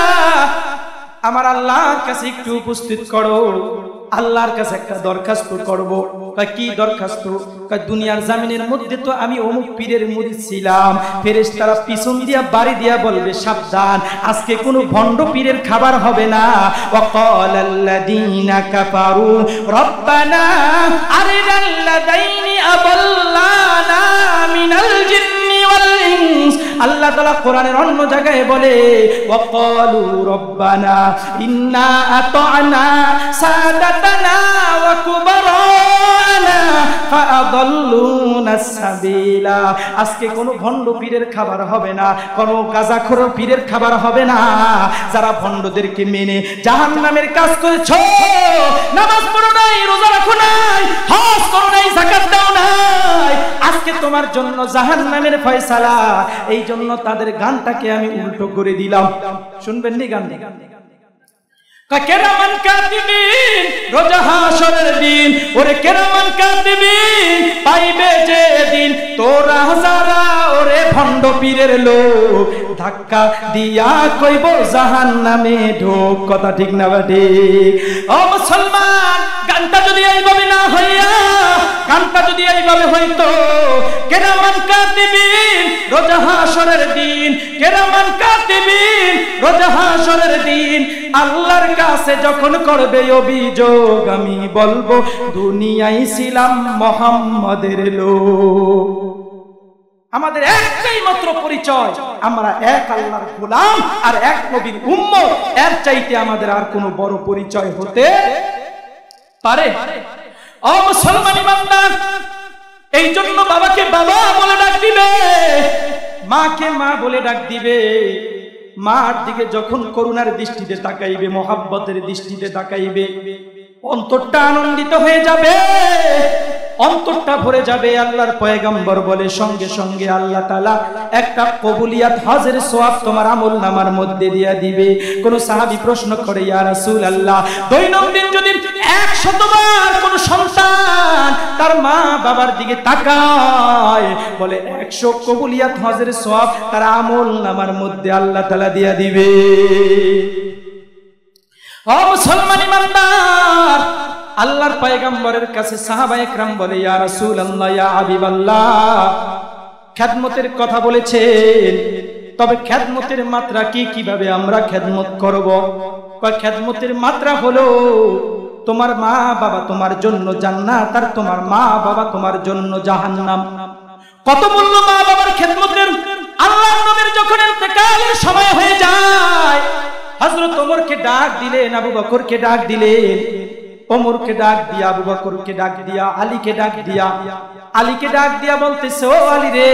আমার আল্লাহর কাছে একটু উপস্থিত করো, আল্লাহর কাছে একটা দরখাস্ত করব। কি দরখাস্ত? দুনিয়ার জামিনের মধ্যে তো আমি অমুক পীরের মুরিদ ছিলাম। ফেরেশতারা পিছন দিয়া বাড়ি দিয়া বলবে, সাবধান, আজকে কোনো ভণ্ড পীরের খাবার হবে না। ওয়াকালাল্লাযীনা কাফারু রব্বানা আরিনাল্লাযাইনি আদাল্লানা মিনাল জিন্নি ওয়াল ইনস। আল্লাহ তাআলা কোরআনের অন্য জায়গায় বলে, ওয়াকালু রব্বানা ইন্না আতা'না সাদাতানা ওয়া কুবারানা ফাআদাল্লুনা সাবিলা। আজকে কোনো ভণ্ড পীরের খাবার হবে না, কোনো গাঁজাখোর পীরের খাবার হবে না। যারা ভণ্ডদেরকে মেনে জাহান্নামের কাজ করেছো, নামাজ পড়ো নাই, রোজা রাখো নাই, হজ করো নাই, যাকাত দাও নাই, আজকে তোমার জন্য জাহান্নামের ফয়সালা। এই জন্য তাদের গানটাকে আমি উল্টো করে দিলাম। শুনবেন নি গান? কেরামান কাতিবিন রোজা হাসরের দিন, ওরে কেরামান কাতিবিন পাইবে যে দিন, তোরা যারা ওরে ভণ্ড পীরের লোক ধাক্কা দিয়া কইব জাহান্নামে ঢোক। কথা ঠিক না ঠিক? ও মুসলমান, গানটা যদি এইভাবে না হইয়া, গানটা যদি এইভাবে হইতো, কেরামান কাতিবিন রোজা হাসরের দিন, কেরামান কাতিবিন রোজা হাসরের দিন আল্লাহর কাছে যখন করবে অভিযোগ, আমি বলবো দুনিয়ায় ছিলাম মুহাম্মাদের লোক। আমাদের একটাই মাত্র পরিচয়, আমরা এক আল্লাহর গোলাম আর এক নবীর উম্মত। এর চাইতে আমাদের আর কোনো বড় পরিচয় হতে পারে? ও মুসলমান ইমানদার, এই জন্য বাবাকে বাবা বলে ডাক দিবে, মাকে মা বলে ডাক দিবে। মার দিকে যখন করুণার দৃষ্টিতে তাকাইবে, মহাব্বতের দৃষ্টিতে তাকাইবে, অন্তরটা আনন্দিত হয়ে যাবে, অন্তরটা ভরে যাবে। আল্লাহর পয়গম্বর বলে, সঙ্গে সঙ্গে আল্লাহ তাআলা একটা কবুলিয়াত হজের সওয়াব তোমার আমলনামার মধ্যে দিয়া দিবে। কোন সাহাবী প্রশ্ন করে, ইয়া রাসূলুল্লাহ, দৈনন্দিন যদি 100 বার কোন সন্তান তার মা বাবার দিকে তাকায়, বলে 100 কবুলিয়াত হজের সওয়াব তার আমলনামার মধ্যে আল্লাহ তাআলা দিয়া দিবে। ও মুসলমান ইমানদার, আল্লাহর পয়গম্বরের কাছে সাহাবায়ে কেরাম বলে, ইয়া রাসূলুল্লাহ, ইয়া হাবিবাল্লাহ, খেদমতের কথা বলেছেন, তবে খেদমতের মাত্রা কি, কিভাবে আমরা খেদমত করব? খেদমতের মাত্রা হলো, তোমার মা বাবা তোমার জন্য জান্নাত, আর তোমার মা বাবা তোমার জন্য জাহান্নাম। কত মূল্য মা বাবার খেদমতের! আল্লাহর নবীর যখন ইন্তেকালের সময় হয়ে যায়, হযরত ওমরকে ডাক দিলেন, আবু বকরকে ডাক দিলেন, ওমরকে ডাক দিয়া, আবু বকরকে ডাক দিয়া, আলীকে ডাক দিয়া, আলীকে ডাক দিয়া বলতেছে, ও আলী রে,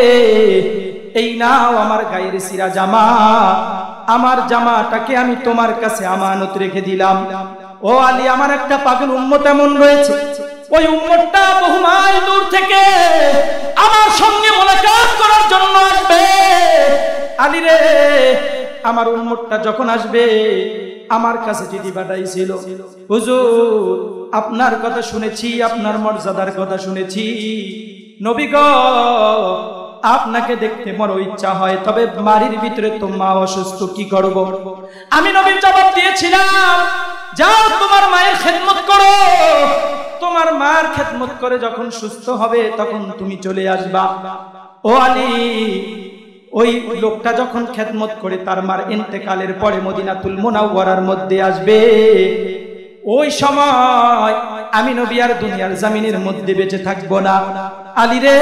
এই নাও আমার গায়ের সিরা জামা, আমার জামাটাকে আমি তোমার কাছে আমানত রেখে দিলাম। ও আলী, আমার একটা পাগল উম্মত এমন রয়েছে, ওই উম্মতটা বহু মাইল দূর থেকে আমার সঙ্গে মুলাকাত করার জন্য আসবে। আলী রে, আমার উম্মতটা যখন আসবে, আমার কাছে চিঠি পাঠাইছিল, হুজুর আপনার কথা শুনেছি, আপনার মর্যাদার কথা শুনেছি, নবী গো আপনাকে দেখতে বড় ইচ্ছা হয়, তবে বাড়ির ভিতরে তো মা অসুস্থ, কি করব? আমি নবীর জবাব দিয়েছিলাম, যাও তোমার মায়ের খেদমত করো, তোমার মার খেদমত করে যখন সুস্থ হবে তখন তুমি চলে আসবা। ও আলী, ওই লোকটা যখন খেদমত করে তার মার ইন্তেকালের পরে মদিনাতুল মুনাওয়ারার মধ্যে আসবে, ওই সময় আমি নবী আর দুনিয়ার জমিনের মধ্যে বেঁচে থাকবো না। আলী রে,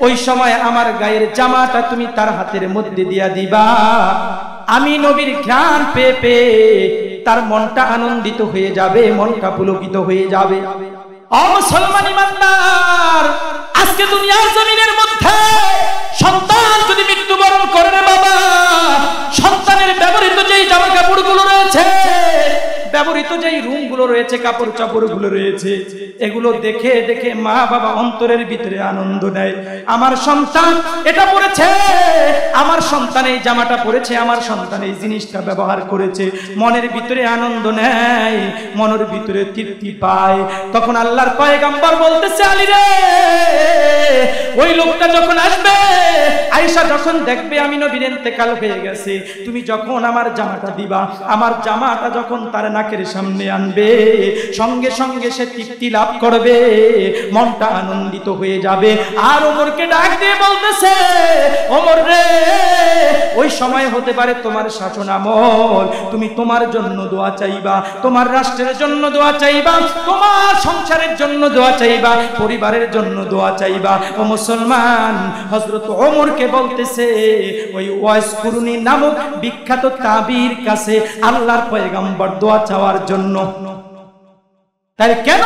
ওই সময় আমার গায়ের জামাটা তুমি তার হাতের মধ্যে দিয়া দিবা। আমি নবীর ঘ্রাণ পেয়ে পেয়ে তার মনটা আনন্দিত হয়ে যাবে, মনটা পুলকিত হয়ে যাবে। ও মুসলমান ইমানদার, আজকে দুনিয়ার জমিনের মধ্যে সন্তান যদি মৃত্যুবরণ করে রে বাবা, সন্তানের ব্যবহৃত যেই জামা কাপড়গুলো রয়েছে, ব্যবহৃত যেই রুমগুলো রয়েছে, কাপড় চাপড়গুলো রয়েছে, এগুলো দেখে দেখে মা বাবা অন্তরের ভিতরে আনন্দ নেয়। আমার সন্তান এটা পরেছে, আমার সন্তান এই জামাটা পরেছে, আমার সন্তান এই জিনিসটা ব্যবহার করেছে, মনের ভিতরে আনন্দ নেয়, মনের ভিতরে তৃপ্তি পায়। তখন আল্লাহর পয়গম্বর বলতেছে, আলী রে, ওই লোকটা যখন আসবে, আয়েশা যখন দেখবে আমি নবীর ইন্তেকাল হয়ে গেছে, তুমি যখন আমার জামাটা দিবা, আমার জামাটা যখন তার নাকের সামনে আনবে, সঙ্গে সঙ্গে সে তৃপ্তি লাভ করবে, মনটা আনন্দিত হয়ে যাবে। আর ওমরকে ডাক দিয়ে বলতেছে, ওমর রে, ওই সময় হতে পারে তোমার শাসন আমল, তুমি তোমার জন্য দোয়া চাইবা, তোমার রাষ্ট্রের জন্য দোয়া চাইবা, তোমার সংসারের জন্য দোয়া চাইবা, পরিবারের জন্য দোয়া চাইবা। ও মুসলমান, হযরত ওমরকে বলতেছে ওই ওয়াইস কুরুনি নামক বিখ্যাত তাবির কাছে আল্লাহর পয়গম্বর দোয়া চাওয়ার জন্য। তাই কেন?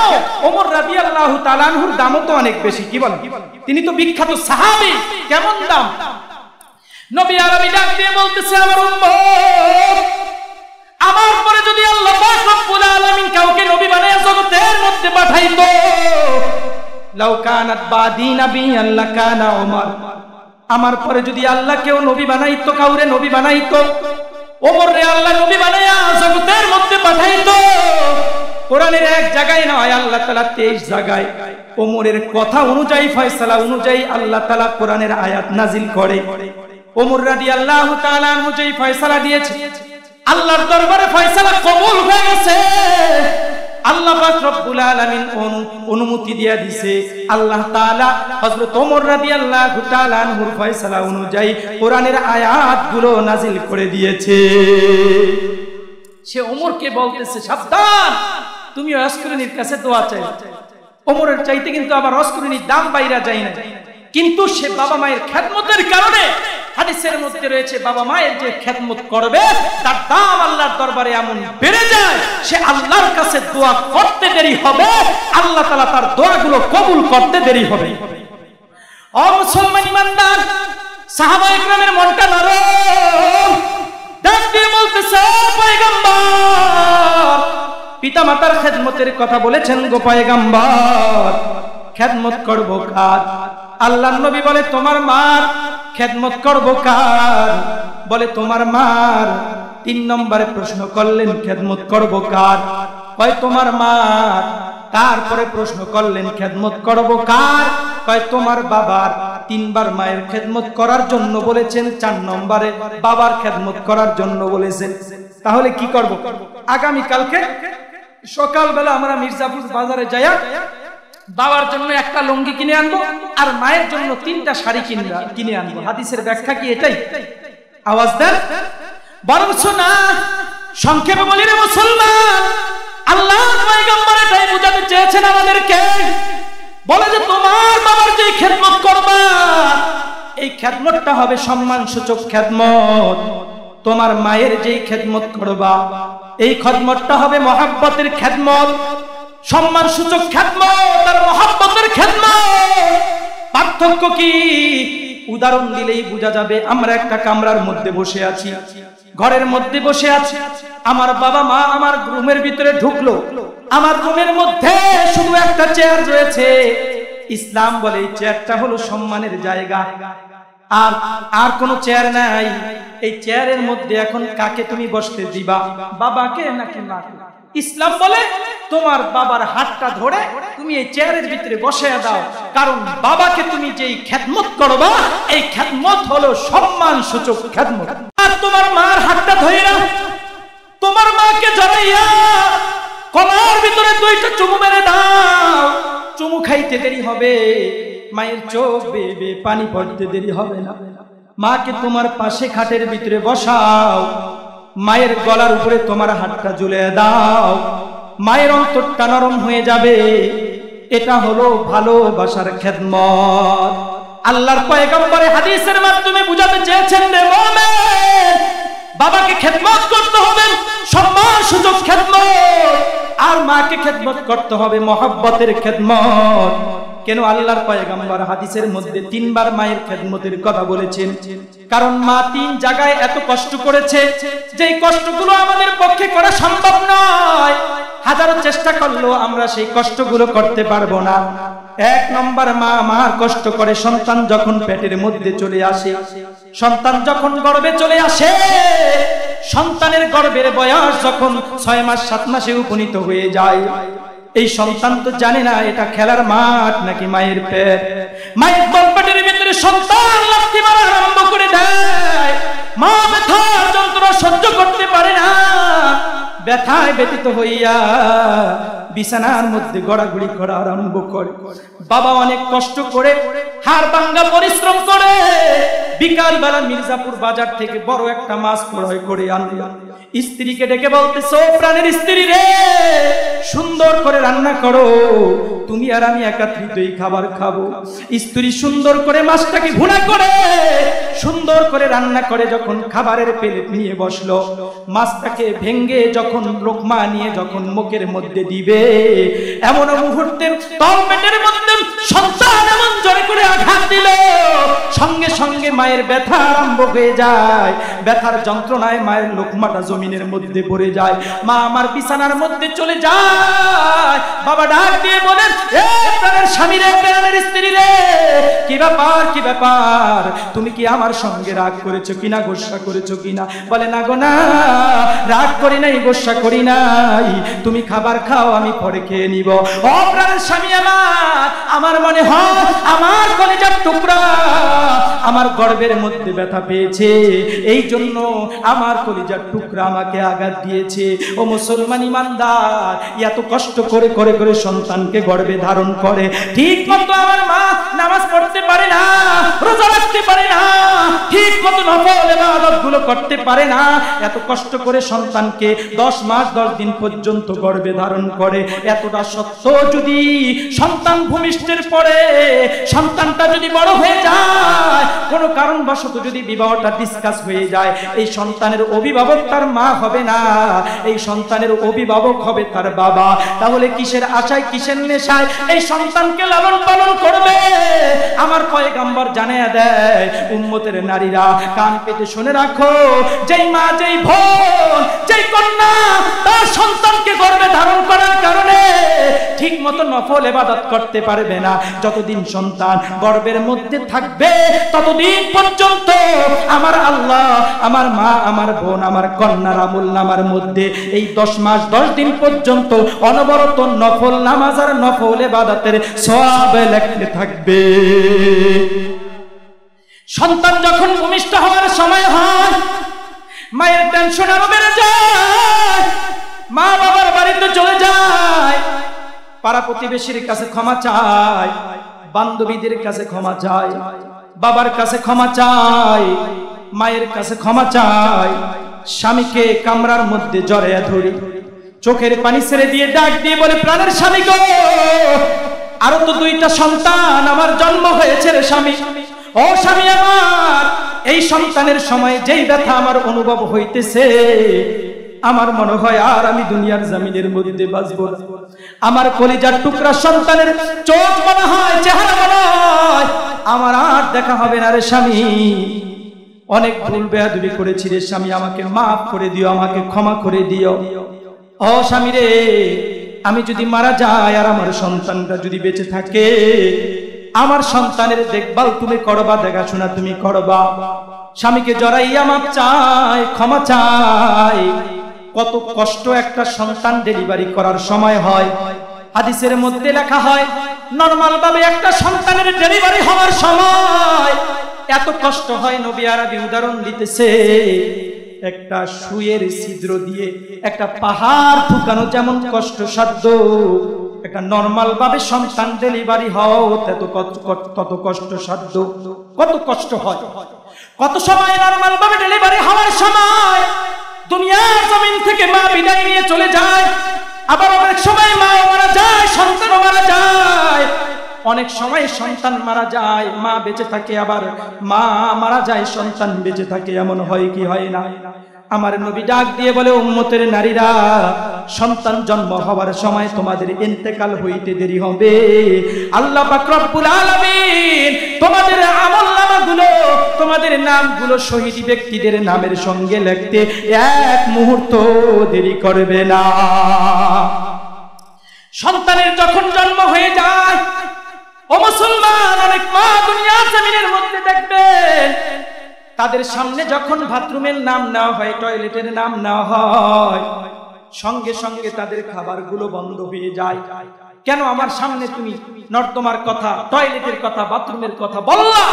ওমর রাদিয়াল্লাহু তাআলা আনহুর দামও তো অনেক বেশি, কি বলেন? তিনি তো বিখ্যাত সাহাবী, কেমন দাম? নবী আরবি ডাক দিয়ে বলতেছে, আমার উম্মত, আমার পরে যদি আল্লাহ পাক রব্বুল আলামিন কাউকে নবী বানায়া জগতের মধ্যে পাঠাইতো, লাউ কানাত বাদি নাবিয়্যান লাকানা ওমর, আমার পরে যদি আল্লাহ কেউ নবী বানাইতো, কাউরে নবী বানাইতো, ওমর রে আল্লাহ নবী বানায়া জগতের মধ্যে পাঠাইতো। কোরআনের এক জায়গায় নয়, আল্লাহ তাআলা 23 জায়গায় ওমরের কথা অনুযায়ী, ফয়সালা অনুযায়ী আল্লাহ তাআলা কোরআনের আয়াত নাজিল করে। ওমর রাদিয়াল্লাহু তাআলা আনহু যেই ফয়সালা দিয়েছে, আল্লাহর দরবারে ফয়সালা কবুল হয়ে গেছে। আল্লাহ পাক রব্বুল আলামিন অনুমতি দিয়ে দিয়েছে। আল্লাহ তাআলা হযরত ওমর রাদিয়াল্লাহু তাআলা আনহুর ফয়সালা অনুযায়ী কোরআনের আয়াতগুলো নাজিল করে দিয়েছে। সে ওমরকে বলতেছে, সাবধান, তুমি অস্করণীর কাছে দোয়া চাই। ওমরের চাইতে কিন্তু আবার অস্করণীর দাম বাইরা যায় না, কিন্তু সে বাবা মায়ের খেদমতের কারণে, হাদিসের মধ্যে রয়েছে, বাবা মায়ের যে খেদমত করবে তার দাম আল্লাহর দরবারে এমন বেড়ে যায়, সে আল্লাহর কাছে দোয়া করতে দেরি হবে, আল্লাহ তাআলা তার দোয়াগুলো কবুল করতে দেরি হবে। ও মুসলমান ইমানদার, সাহাবায়ে কেরামের মনটা নরম, ডাক দিয়ে বলতেছে, পয়গম্বর, পিতা মাতার খেদমতের কথা বলেছেন গো পয়গম্বর, খেদমত করব কার? আল্লাহর নবী বলে, তোমার মার। খেদমত করব কার? বলে, তোমার মার। 3 নম্বরে প্রশ্ন করলেন, খেদমত করব কার? কয় তোমার মার। তারপরে প্রশ্ন করলেন, খেদমত করব কার? কয় তোমার বাবার। 3 বার মায়ের খেদমত করার জন্য বলেছেন, 4 নম্বরে বাবার খেদমত করার জন্য বলেছেন। তাহলে কি করব? আগামী কালকে সকালবেলা আমরা মির্জাপুর বাজারে যাইয়া বাবার জন্য একটা লুঙ্গি কিনে আনবো, আর মায়ের জন্য 3টা শাড়ি কিনে আনবো। হাদিসের ব্যাখ্যা কি এটাই? আওয়াজ দেন। বরং শোনা, সংক্ষেপে বলি রে মুসলমান, আল্লাহর পয়গম্বর এটাই বুঝাতে চেয়েছেন আমাদেরকে। বলে যে তোমার বাবার যে খেদমত করবা, এই খেদমতটা হবে সম্মানসূচক খেদমত। তোমার মায়ের যেই খেদমত করবা, এই খেদমতটা হবে মহব্বতের খেদমত, সম্মানসূচক খেদমত আর মহব্বতের খেদমত। পার্থক্য কি? উদাহরণ দিলেই বোঝা যাবে। আমরা একটা কামরার মধ্যে বসে আছি, ঘরের মধ্যে বসে আছি, আমার বাবা মা আমার রুমের ভিতরে ঢুকলো, আমার রুমের মধ্যে শুধু একটা চেয়ার রয়েছে। ইসলাম বলে এই চেয়ারটা হলো সম্মানের জায়গা, আর কোনো চেয়ার নাই। এই চেয়ারের মধ্যে এখন কাকে তুমি বসতে দিবা? বাবাকে নাকি মাকে? ইসলাম বলে তোমার বাবার হাতটা ধরে তুমি এই চেয়ারের ভিতরে বসিয়ে দাও, কারণ বাবাকে তুমি যেই খেদমত করবা এই খেদমত হলো সম্মান সূচক খেদমত। আর তোমার মার হাতটা ধরে না, তোমার মাকে জড়াইয়া কলার ভিতরে দুইটা চুমু মেরে দাও। চুমু খাইতে দেরি হবে, মায়ের চোখ বেয়ে বেয়ে পানি পড়তে দেরি হবে না। মাকে তোমার পাশে খাটের ভিতরে বসাও, মায়ের গলার উপরে তোমার হাতটা ঝুলিয়ে দাও, মায়ের অন্তরটা নরম হয়ে যাবে। এটা হলো ভালোবাসার খেদমত। আল্লাহর পয়গম্বরে হাদিসের মাধ্যমে বুঝাতে চেয়েছেন রে মুমিন, বাবাকে খেদমত করতে হবে সম্মান সূচক খেদমত, আর মাকে খেদমত করতে হবে মহব্বতের খেদমত। কেন আল্লাহর পয়গম্বর হাদিসের মধ্যে 3 বার মায়ের খেদমতের কথা বলেছেন? কারণ মা 3 জায়গায় এত কষ্ট করেছে, যেই কষ্টগুলো আমাদের পক্ষে করা সম্ভব নয়। হাজারো চেষ্টা করলেও আমরা সেই কষ্টগুলো করতে পারবো না। 1 নম্বর, মা মার কষ্ট করে সন্তান যখন পেটের মধ্যে চলে আসে, সন্তান যখন গর্ভে চলে আসে, সন্তানের গর্ভের বয়স যখন 6 মাস 7 মাসে উপনীত হয়ে যায়, এই সন্তান তো জানে না এটা খেলার মাঠ নাকি মায়ের পেট। মায়ের তলপেটের ভিতরে সন্তান লাথি মারা আরম্ভ করে দেয়। মা ব্যথার যন্ত্রণা সহ্য করতে পারে না, ব্যথায় ব্যতীত হইয়া বিছানার মধ্যে গড়াগড়ি করা আরম্ভ করে। বাবা অনেক কষ্ট করে হাড় ভাঙা পরিশ্রম করে বিকালবেলা মির্জাপুর বাজার থেকে বড় একটা মাছ ক্রয় করে আনলো। স্ত্রীকে ডেকে বলতেছে, প্রাণের স্ত্রী রে, সুন্দর করে রান্না করো, তুমি আর আমি একত্রিতই খাবার খাবো। স্ত্রী সুন্দর করে মাছটাকে ভুনা করে সুন্দর করে রান্না করে যখন খাবারের প্লেট নিয়ে বসলো, মাছটাকে ভেঙ্গে যখন লোকমা নিয়ে যখন মুখের মধ্যে দিবে, এমন মুহূর্তে তলপেটের মধ্যে সন্তান এমন জোরে করে আঘাত দিল, সঙ্গে সঙ্গে মায়ের ব্যথা আরম্ভ হয়ে যায়। ব্যথার যন্ত্রণায় মায়ের লোকমাটা জমিনের মধ্যে পড়ে যায়। মা আমার বিছানার মধ্যে চলে যায়। বাবা ডাক দিয়ে বলেন, এ প্রাণের স্বামী রে, প্রাণের স্ত্রী রে, কি ব্যাপার কি ব্যাপার, তুমি কি আমার সঙ্গে রাগ করেছো কিনা, গোসা করেছো কিনা? বলে না গো না, রাগ করি নাই, গোসা করি নাই, তুমি খাবার খাও, আমি পরে খেয়ে নিব। ও প্রাণের স্বামী আমার মনে হয় আমার কলিজার টুকরা আমার গর্ভের মধ্যে ব্যথা পেয়েছে, এই জন্য আমার কলিজার টুকরা আমাকে আঘাত দিয়েছে। ও মুসলমান ইমানদার, এত কষ্ট করে করে করে সন্তানকে গর্ভে ধারণ করে, ঠিক মতো আমার মা নামাজ পড়তে পারে না, রোজা রাখতে পারে না, ঠিক মতো নফল ইবাদত গুলো করতে পারে না, এত কষ্ট করে সন্তানকে 10 মাস 10 দিন পর্যন্ত গর্ভে ধারণ করে। এতটা সত্ত্বেও যদি সন্তান ভূমিষ্ঠের পরে সন্তানটা যদি বড় হয়ে যায়, কোন কারণবশত যদি বিবাহটা ডিসকাস হয়ে যায়, এই সন্তানের অভিভাবক তার মা হবে না, এই সন্তানের অভিভাবক হবে তার বাবা। তাহলে কিসের আশায় কিসের নেশায় এই সন্তানকে লালন পালন করবে? আমার পয়গম্বর জানিয়ে দেয়, উম্মতের নারীরা কান পেতে শুনে রাখো, যেই মা যেই বোন যেই কন্যা তার সন্তানকে গর্ভে ধারণ করার কারণে ঠিক মতো নফল ইবাদত করতে পারবে না, যতদিন সন্তান গর্ভের মধ্যে থাকবে ততদিন পর্যন্ত আমার আল্লাহ, আমার মা, আমার বোন, আমার কন্যার আমলনামার মধ্যে এই 10 মাস 10 দিন পর্যন্ত অনবরত নফল নামাজ আর নফল ইবাদতের সওয়াব লিখতে থাকবে। সন্তান যখন ভূমিষ্ঠ হওয়ার সময় হয়, মায়ের টেনশন আরো বেড়ে যায়, মা বাবার বাড়িতে চলে যায়, পাড়া প্রতিবেশীর কাছে ক্ষমা চায়, বান্ধবীদের কাছে ক্ষমা চায়, বাবার কাছে ক্ষমা চায়, মায়ের কাছে ক্ষমা চায়, স্বামীকে কামরার মধ্যে জড়াইয়া ধরে চোখের পানি ছেড়ে দিয়ে ডাক দিয়ে বলে, প্রাণের স্বামী গো, আরো তো 2টা সন্তান আমার জন্ম হয়েছে রে স্বামী। ও স্বামী আমার, এই সন্তানের সময় যেই ব্যথা আমার অনুভব হইতেছে, আমার মনে হয় আর আমি দুনিয়ার জমিনের মধ্যে বাঁচব না। আমার কলিজার টুকরা সন্তানের চোখ মনে হয়, চেহারা মনে হয় আমার আর দেখা হবে না রে স্বামী। অনেক ভুল বেয়াদবি করেছি রে স্বামী, আমাকে মাফ করে দিও, আমাকে ক্ষমা করে দিও। ও স্বামী রে, আমি যদি মারা যাই আর আমার সন্তানটা যদি বেঁচে থাকে, আমার সন্তানের দেখভাল তুমি করবা, দেখাশোনা তুমি করবা। স্বামীকে জড়াইয়া মাপ চাই, ক্ষমা চাই। কত কষ্ট একটা সন্তান ডেলিভারি করার সময় হয়। হাদিসের মধ্যে লেখা হয় নরমাল ভাবে একটা সন্তানের ডেলিভারি হওয়ার সময় এত কষ্ট হয়, নবী আরবি উদাহরণ দিতেছে একটা সুইয়ের ছিদ্র দিয়ে একটা পাহাড় ঠুকানো যেমন কষ্টসাধ্য, একটা নরমাল ভাবে সন্তান ডেলিভারি হওয়া তত কষ্টসাধ্য। কত কষ্ট হয়, কত সময় নরমাল ভাবে ডেলিভারি হওয়ার সময় দুনিয়ার জমিন থেকে মা বিদায় নিয়ে চলে যায়, আবার অনেক সময় মা মারা যায়, সন্তানও মারা যায়। অনেক সময় সন্তান মারা যায়, মা বেঁচে থাকে, আবার মা মারা যায়, সন্তান বেঁচে থাকে। এমন হয় কি হয় না? আমার নবী ডাক দিয়ে বলে, উম্মতের নারীরা, সন্তান জন্ম হওয়ার সময় তোমাদের ইন্তেকাল হইতে দেরি হবে। আল্লাহ পাক রব্বুল আলামিন তোমাদের আমলনামাগুলো, তোমাদের নামগুলো শহীদ ব্যক্তিদের নামের সঙ্গে লিখতে এক মুহূর্ত দেরি করবে না। সন্তানের যখন জন্ম হয়ে যায়, ও মুসলমান, অনেক মা দুনিয়ার জমিনের মধ্যে দেখবেন তাদের সামনে যখন বাথরুমের নাম নেওয়া হয়, টয়লেটের নাম নেওয়া হয়, সঙ্গে সঙ্গে তাদের খাবারগুলো বন্ধ হয়ে যায়। কেন আমার সামনে তুমি নর্দমার কথা, টয়লেটের কথা, বাথরুমের কথা বললা?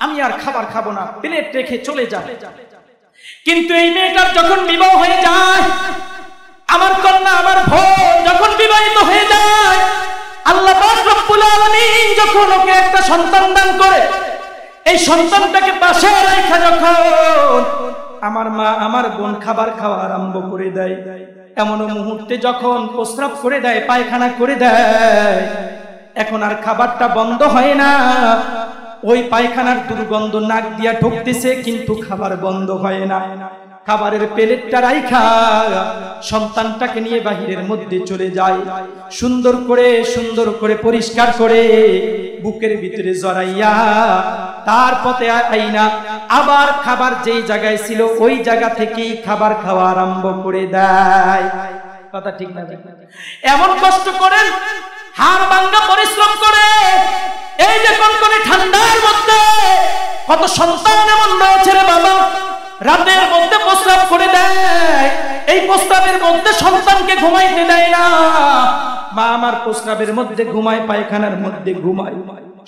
আমি আর খাবার খাবো না, প্লেট রেখে চলে যাবে। কিন্তু এই মেয়েটার যখন বিবাহ হয়ে যায়, আমার কন্যা, আমার বোন যখন বিবাহিত হয়ে যায়, আল্লাহ পাক রব্বুল আলামিন যখন ওকে একটা সন্তান দান করে, এই সন্তানটাকে পাশে রেখে যখন আমার মা, আমার বোন খাবার খাওয়া আরম্ভ করে দেয়, এমন মুহূর্তে যখন প্রস্রাব করে দেয়, পায়খানা করে দেয়, এখন আর খাবারটা বন্ধ হয় না। ওই পায়খানার দুর্গন্ধ নাক দিয়া ঢুকতেছে, কিন্তু খাবার বন্ধ হয় না। খাবারের প্লেটটা রাইখা সন্তানটাকে নিয়ে বাহিরের মধ্যে চলে যায়, সুন্দর করে পরিষ্কার করে বুকের ভিতরে জড়াইয়া তার পথে আইনা আবার খাবার যেই জায়গায় ছিল ওই জায়গা থেকেই খাবার খাওয়া আরম্ভ করে দেয়। কথা ঠিক না? এমন কষ্ট করেন, হাড় ভাঙা পরিশ্রম করে, এই যে কনকনে ঠান্ডার মধ্যে কত সন্তান এমন রয়েছে রে বাবা, রাতের মধ্যে প্রস্রাব করে দেয়, এই প্রস্রাবের মধ্যে সন্তানকে ঘুমাইতে দেয় না। মা আমার প্রস্রাবের মধ্যে ঘুমায়, পায়খানার মধ্যে ঘুমায়,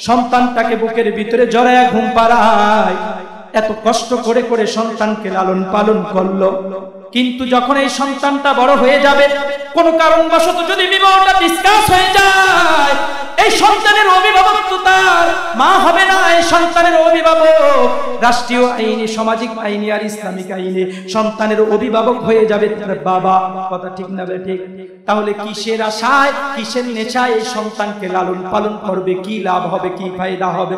সন্তানটাকে বুকের ভিতরে জড়ায়া ঘুম পাড়ায়। এত কষ্ট করে করে সন্তানকে লালন পালন করলো, কিন্তু যখন এই সন্তানটা বড় হয়ে যাবে, কোন কারণবশত যদি বিবাহটা ডিসকাস হয়ে যায়, এই সন্তানের অভিভাবক তো তার মা হবে না, এই সন্তানের অভিভাবক রাষ্ট্রীয় আইনে, সামাজিক আইনে আর ইসলামিক আইনে সন্তানের অভিভাবক হয়ে যাবে তার বাবা। কথা ঠিক না ঠিক? তাহলে কিসের আশায়, কিসের নেশায় এই সন্তানকে লালন পালন করবে? কি লাভ হবে, কি ফায়দা হবে?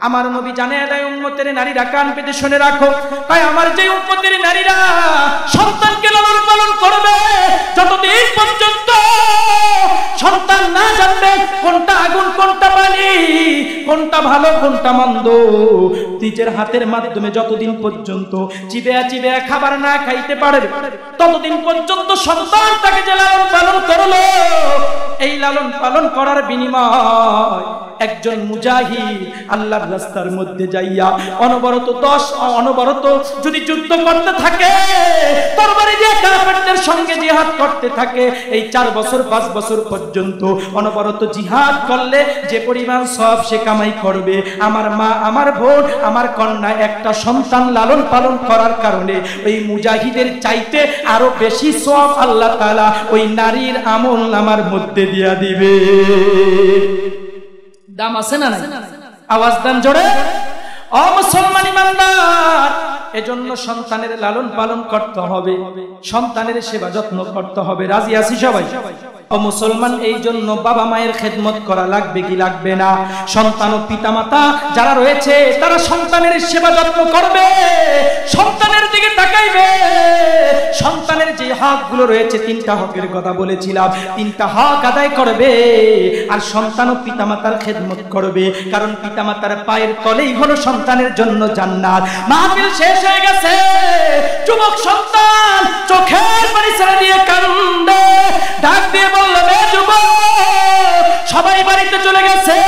আমার নবী জানিয়ে দেয়, উম্মতের নারীরা কান পেতে শুনে রাখো। তাই আমার যে উম্মতের নারীরা সন্তানকে লালন পালন করবে, যতদিন পর্যন্ত সন্তান না জানবে কোনটা আগুন, কোনটা পানি, কোনটা ভালো, কোনটা মন্দ, নিজের হাতের মাধ্যমে যতদিন পর্যন্ত চিবিয়া খাবার না খাইতে পারবে, ততদিন পর্যন্ত সন্তানটাকে যে লালন পালন করলো, এই লালন পালন করার বিনিময় একজন মুজাহিদ আল্লাহর রাস্তার মধ্যে যাইয়া অনবরত যদি যুদ্ধ করতে থাকে, তরবারি দিয়ে কাফেরদের সঙ্গে জিহাদ করতে থাকে, এই 4 বছর 5 বছর পর্যন্ত অনবরত জিহাদ করলে যে পরিমাণ সওয়াব সে কামাই করবে, আমার মা, আমার বোন, আমার কন্যা একটা সন্তান লালন পালন করার কারণে ওই মুজাহিদের চাইতে আরো বেশি সওয়াব আল্লাহ তাআলা ওই নারীর আমলনামার মধ্যে দিয়া দিবে। দাম আছে না নাই? আওয়াজ দেন জোরে। ও মুসলমান ইমানদার, এজন্য সন্তানের লালন পালন করতে হবে, সন্তানের সেবা যত্ন করতে হবে। রাজি আছি সবাই? ও মুসলমান, এই জন্য বাবা মায়ের খেদমত করা লাগবে কি লাগবে না? সন্তান ও পিতামাতা যারা রয়েছে তারা সন্তানের সেবা যত্ন করবে, সন্তানের দিকে তাকাইবে, সন্তানের যে হকগুলো রয়েছে, 3টা হকের কথা বলেছিলাম, 3টা হক আদায় করবে, আর সন্তান ও পিতামাতার খেদমত করবে, কারণ পিতামাতার পায়ের তলেই হলো সন্তানের জন্য জান্নাত। মাহফিল শেষ হয়ে গেছে, যুবক সন্তান চোখের পানি ছেড়ে দিয়ে কান্দে, ডাক দিয়ে বলল, যুবক সবাই বাড়িতে চলে গেছে,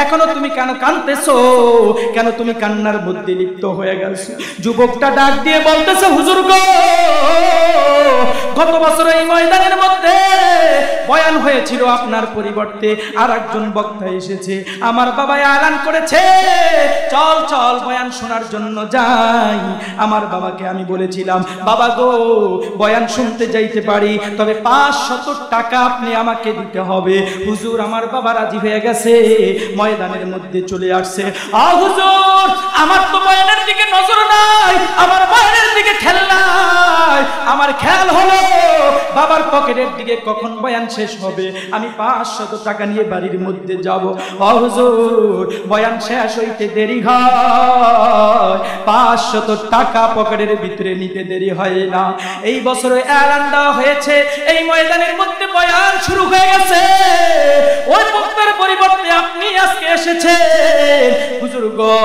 এখনো তুমি কেন কাঁদতেছো? কেন তুমি কান্নার মধ্যে লিপ্ত হয়ে গেছো? যুবকটা ডাক দিয়ে বলতেছে, হুজুর গো, গত বছর এই ময়দানের মধ্যে বয়ান হয়েছিল, আপনার পরিবর্তে আর একজন বক্তা এসেছে। আমার বাবা এলান করেছে, চল চল বয়ান শোনার জন্য যাই। আমার বাবাকে আমি বলেছিলাম, বাবা গো, বয়ান শুনতে যাইতে পারি, তবে 500 টাকা আপনি আমাকে দিতে হবে। হুজুর, আমার বাবা রাজি হয়ে গেছে, ময়দানের মধ্যে চলে আসছে। হুজুর, আমার তো বয়ানের দিকে নজর নাই, আমার বয়ানের দিকে খেয়াল নাই। আমার খেয়াল হলো বাবার পকেটের দিকে কখন বয়ান শেষ হবে, আমি 500 টাকা নিয়ে বাড়ির মধ্যে যাব। হুজুর, বয়ান শেষ হইতে দেরি হয়, 500 টাকা পকেটের ভিতরে নিতে দেরি হয় না। এই বছরে এলান দেওয়া হয়েছে, এই ময়দানের মধ্যে বয়ান শুরু হয়ে গেছে। ওই বক্তার পরিবর্তে আপনি আজকে এসেছেন। হুজুর গো,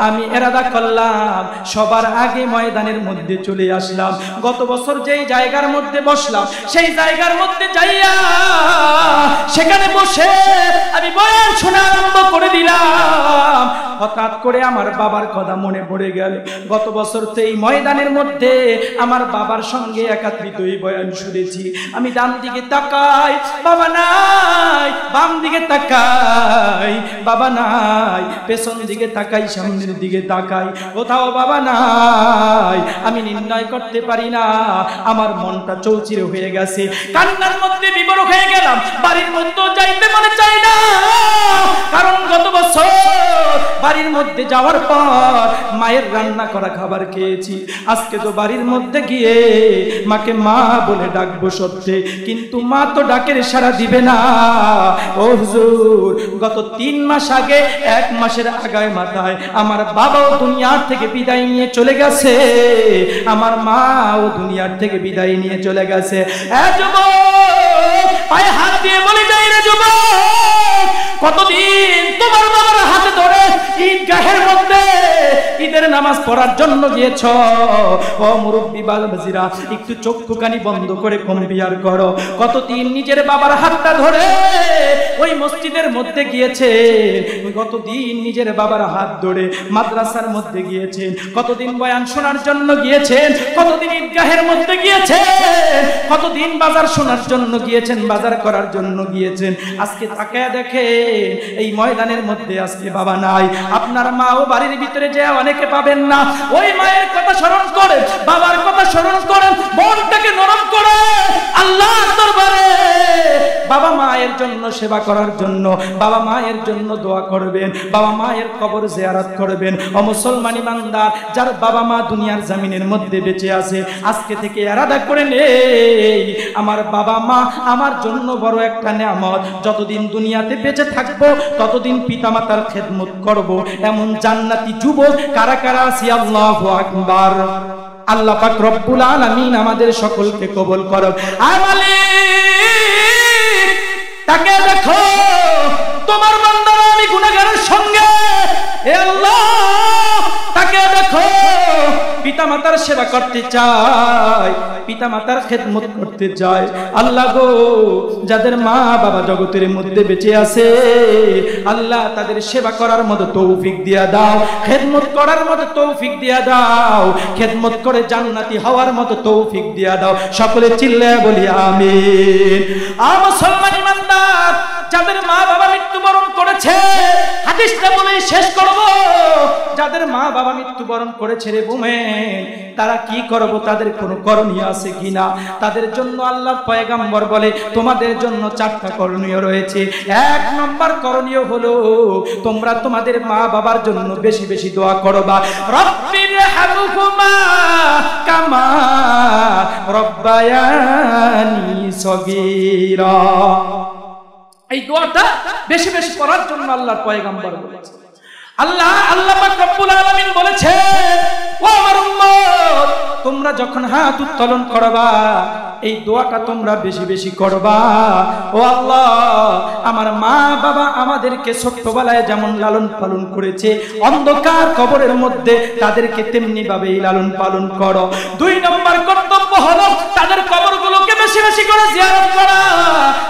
আমি ইরাদা করলাম সবার আগে ময়দানের মধ্যে চলে আসলাম। গত বছর যেই জায়গার মধ্যে বসলাম, সেই জায়গার মধ্যে যাইয়া সেখানে বসে আমি বয়ান শোনা আরম্ভ করে দিলাম। হঠাৎ করে আমার বাবার কথা মনে পড়ে গেল। গত বছর তো এই ময়দানের মধ্যে আমার বাবার সঙ্গে একাত্রিত এই বয়ান শুনেছি। আমি ডান দিকে তাকাই, বাবা নাই, বাম দিকে তাকাই, বাবা নাই, পেছন দিকে তাকাই, সামনের দিকে তাকাই, কোথাও বাবা নাই। আমি নির্ণয় করতে পারি না, আমার মনটা চৌচির হয়ে গেছে, কান্নার মধ্যে বিবর হয়ে গেলাম। বাড়ির মধ্যে যাইতে মনে চাই না, কারণ গত বছর বাড়ির মধ্যে যাওয়ার পর মায়ের রান্না করা খাবার খেয়েছি। আজকে তো বাড়ির মধ্যে গিয়ে মাকে মা বলে ডাকবো সত্যি, কিন্তু মা তো ডাকের সাড়া দিবে না। ও হুজুর, গত 3 মাস আগে, 1 মাসের আগায় মাথায় আমার বাবাও দুনিয়ার থেকে বিদায় নিয়ে চলে গেছে, আমার মাও দুনিয়ার থেকে বিদায় নিয়ে চলে গেছে। যুবক, পায়ে হাত দিয়ে বলে যাই রে যুবক, কতদিন তোমার বাবার হাতে ধরে ঈদগাহের মধ্যে ঈদের নামাজ পড়ার জন্য গিয়েছ? ও মুরব্বি বালবাজিরা, একটু চক্ষুখানি বন্ধ করে কম্পিয়ার করো। কতদিন নিজের বাবার হাতটা ধরে ওই মসজিদের মধ্যে গিয়েছে, কতদিন নিজের বাবার হাত ধরে মাদ্রাসার মধ্যে গিয়েছেন, কতদিন বয়ান শোনার জন্য গিয়েছেন, কতদিন ঈদগাহের মধ্যে গিয়েছেন, কতদিন বাজার শোনার জন্য গিয়েছেন, বাজার করার জন্য গিয়েছেন। আজকে তাকায় দেখে এই ময়দানের মধ্যে আজকে বাবা নাই। আপনার মাও বাড়ির ভিতরে যে অনেকে পাবেন না, ওই মায়ের কথা স্মরণ করে, বাবার কথা স্মরণ করে, মনটাকে নরম করে আল্লাহর দরবারে বাবা মায়ের জন্য সেবা করার জন্য, বাবা মায়ের জন্য দোয়া করবেন, বাবা মায়ের কবর জিয়ারত করবেন। ও মুসলমান ইমানদার, যার বাবা মা দুনিয়ার জমিনের মধ্যে বেঁচে আছে, আজকে থেকে ইরাদা করে নেই, আমার বাবা মা আমার জন্য বড় একটা নিয়ামত। যতদিন দুনিয়াতে বেঁচে থাকবো ততদিন পিতামাতার খেদমত করব। এমন জান্নাতি যুবক কারা কারা আছি? আল্লাহু আকবার। আল্লাহ পাক রব্বুল আলামিন আমাদের সকলকে কবুল করুন। আর মালিক, তাকে দেখো, তোমার বান্দারা আমি গুনাহগারের সঙ্গে, হে আল্লাহ, তাকে দেখো, পিতামাতার সেবা করতে চায়, পিতামাতার খেদমত করতে চায়। আল্লাহ গো, যাদের মা বাবা জগতের মধ্যে বেঁচে আছে, আল্লাহ তাদের সেবা করার মতো তৌফিক দিয়া দাও, খেদমত করার মতো তৌফিক দিয়া দাও, খেদমত করে জান্নাতি হওয়ার মতো তৌফিক দিয়া দাও। সকলে চিল্লায়া বলি আমিন। মুসলমান ইমানদার, যাদের মা বাবা মৃত্যুবরণ করেছে, হাদিসটা বলে শেষ করব, যাদের মা বাবা মৃত্যুবরণ করেছে রে বুমেন, তারা কি করব? তাদের কোনো করণীয় আছে কিনা? তাদের জন্য আল্লাহর পয়গম্বর বলে তোমাদের জন্য 4টা করণীয় রয়েছে। 1 নম্বর করণীয় হলো তোমরা তোমাদের মা বাবার জন্য বেশি বেশি দোয়া করবা। রব্বির হামহুমা কামা রব্বায়ানি সগীরা। এই দোয়াটা বেশি বেশি করার জন্য আল্লাহর পয়গম্বর বলেছে। আল্লাহ পাক রব্বুল আলামিন বলেছে, ও আমার উম্মত, তোমরা যখন হাত উত্তোলন করবা, এই দোয়াটা তোমরা বেশি বেশি করবা। ও আল্লাহ, আমার মা বাবা আমাদেরকে ছোট্টবেলায় যেমন লালন পালন করেছে, অন্ধকার কবরের মধ্যে তাদেরকে তেমনি ভাবে লালন পালন করো। 2 নম্বর কর্তব্য হলো তাদের কবরগুলোকে বেশি বেশি করে জিয়ারত করা।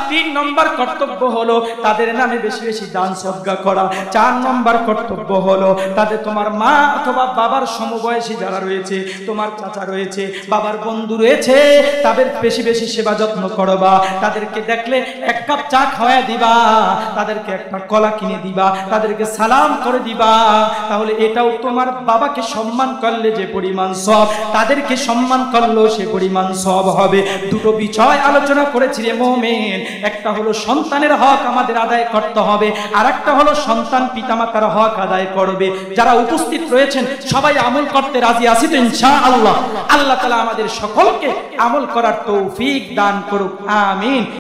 3 নম্বর কর্তব্য হলো তাদের নামে বেশি বেশি দান সদকা করা। 4 নম্বর কর্তব্য হলো তাদের তোমার মা অথবা বাবার সমবয়সী যারা রয়েছে, তোমার চাচা রয়েছে, বাবার বন্ধু রয়েছে, তাদের বেশি বেশি সেবা যত্ন করবা। তাদেরকে দেখলে 1 কাপ চা খাওয়া দিবা, তাদেরকে একটা কলা কিনে দিবা, তাদেরকে সালাম করে দিবা। তাহলে এটাও তোমার বাবাকে সম্মান করলে যে পরিমাণ সওয়াব, তাদেরকে সম্মান করলেও সে পরিমাণ সওয়াব হবে। দুটো বিষয় আলোচনা করেছি রে মুমিন। একটা হলো সন্তানের হক আমাদের আদায় করতে হবে, আর একটা হলো সন্তান পিতামাতার হক আদায় করবে। যারা উপস্থিত রয়েছেন সবাই আমল করতে রাজি আছি তো ইনশাআল্লাহ? আল্লাহ তাআলা আমাদের সকলকে আমল করার তৌফিক দান করুক, আমিন।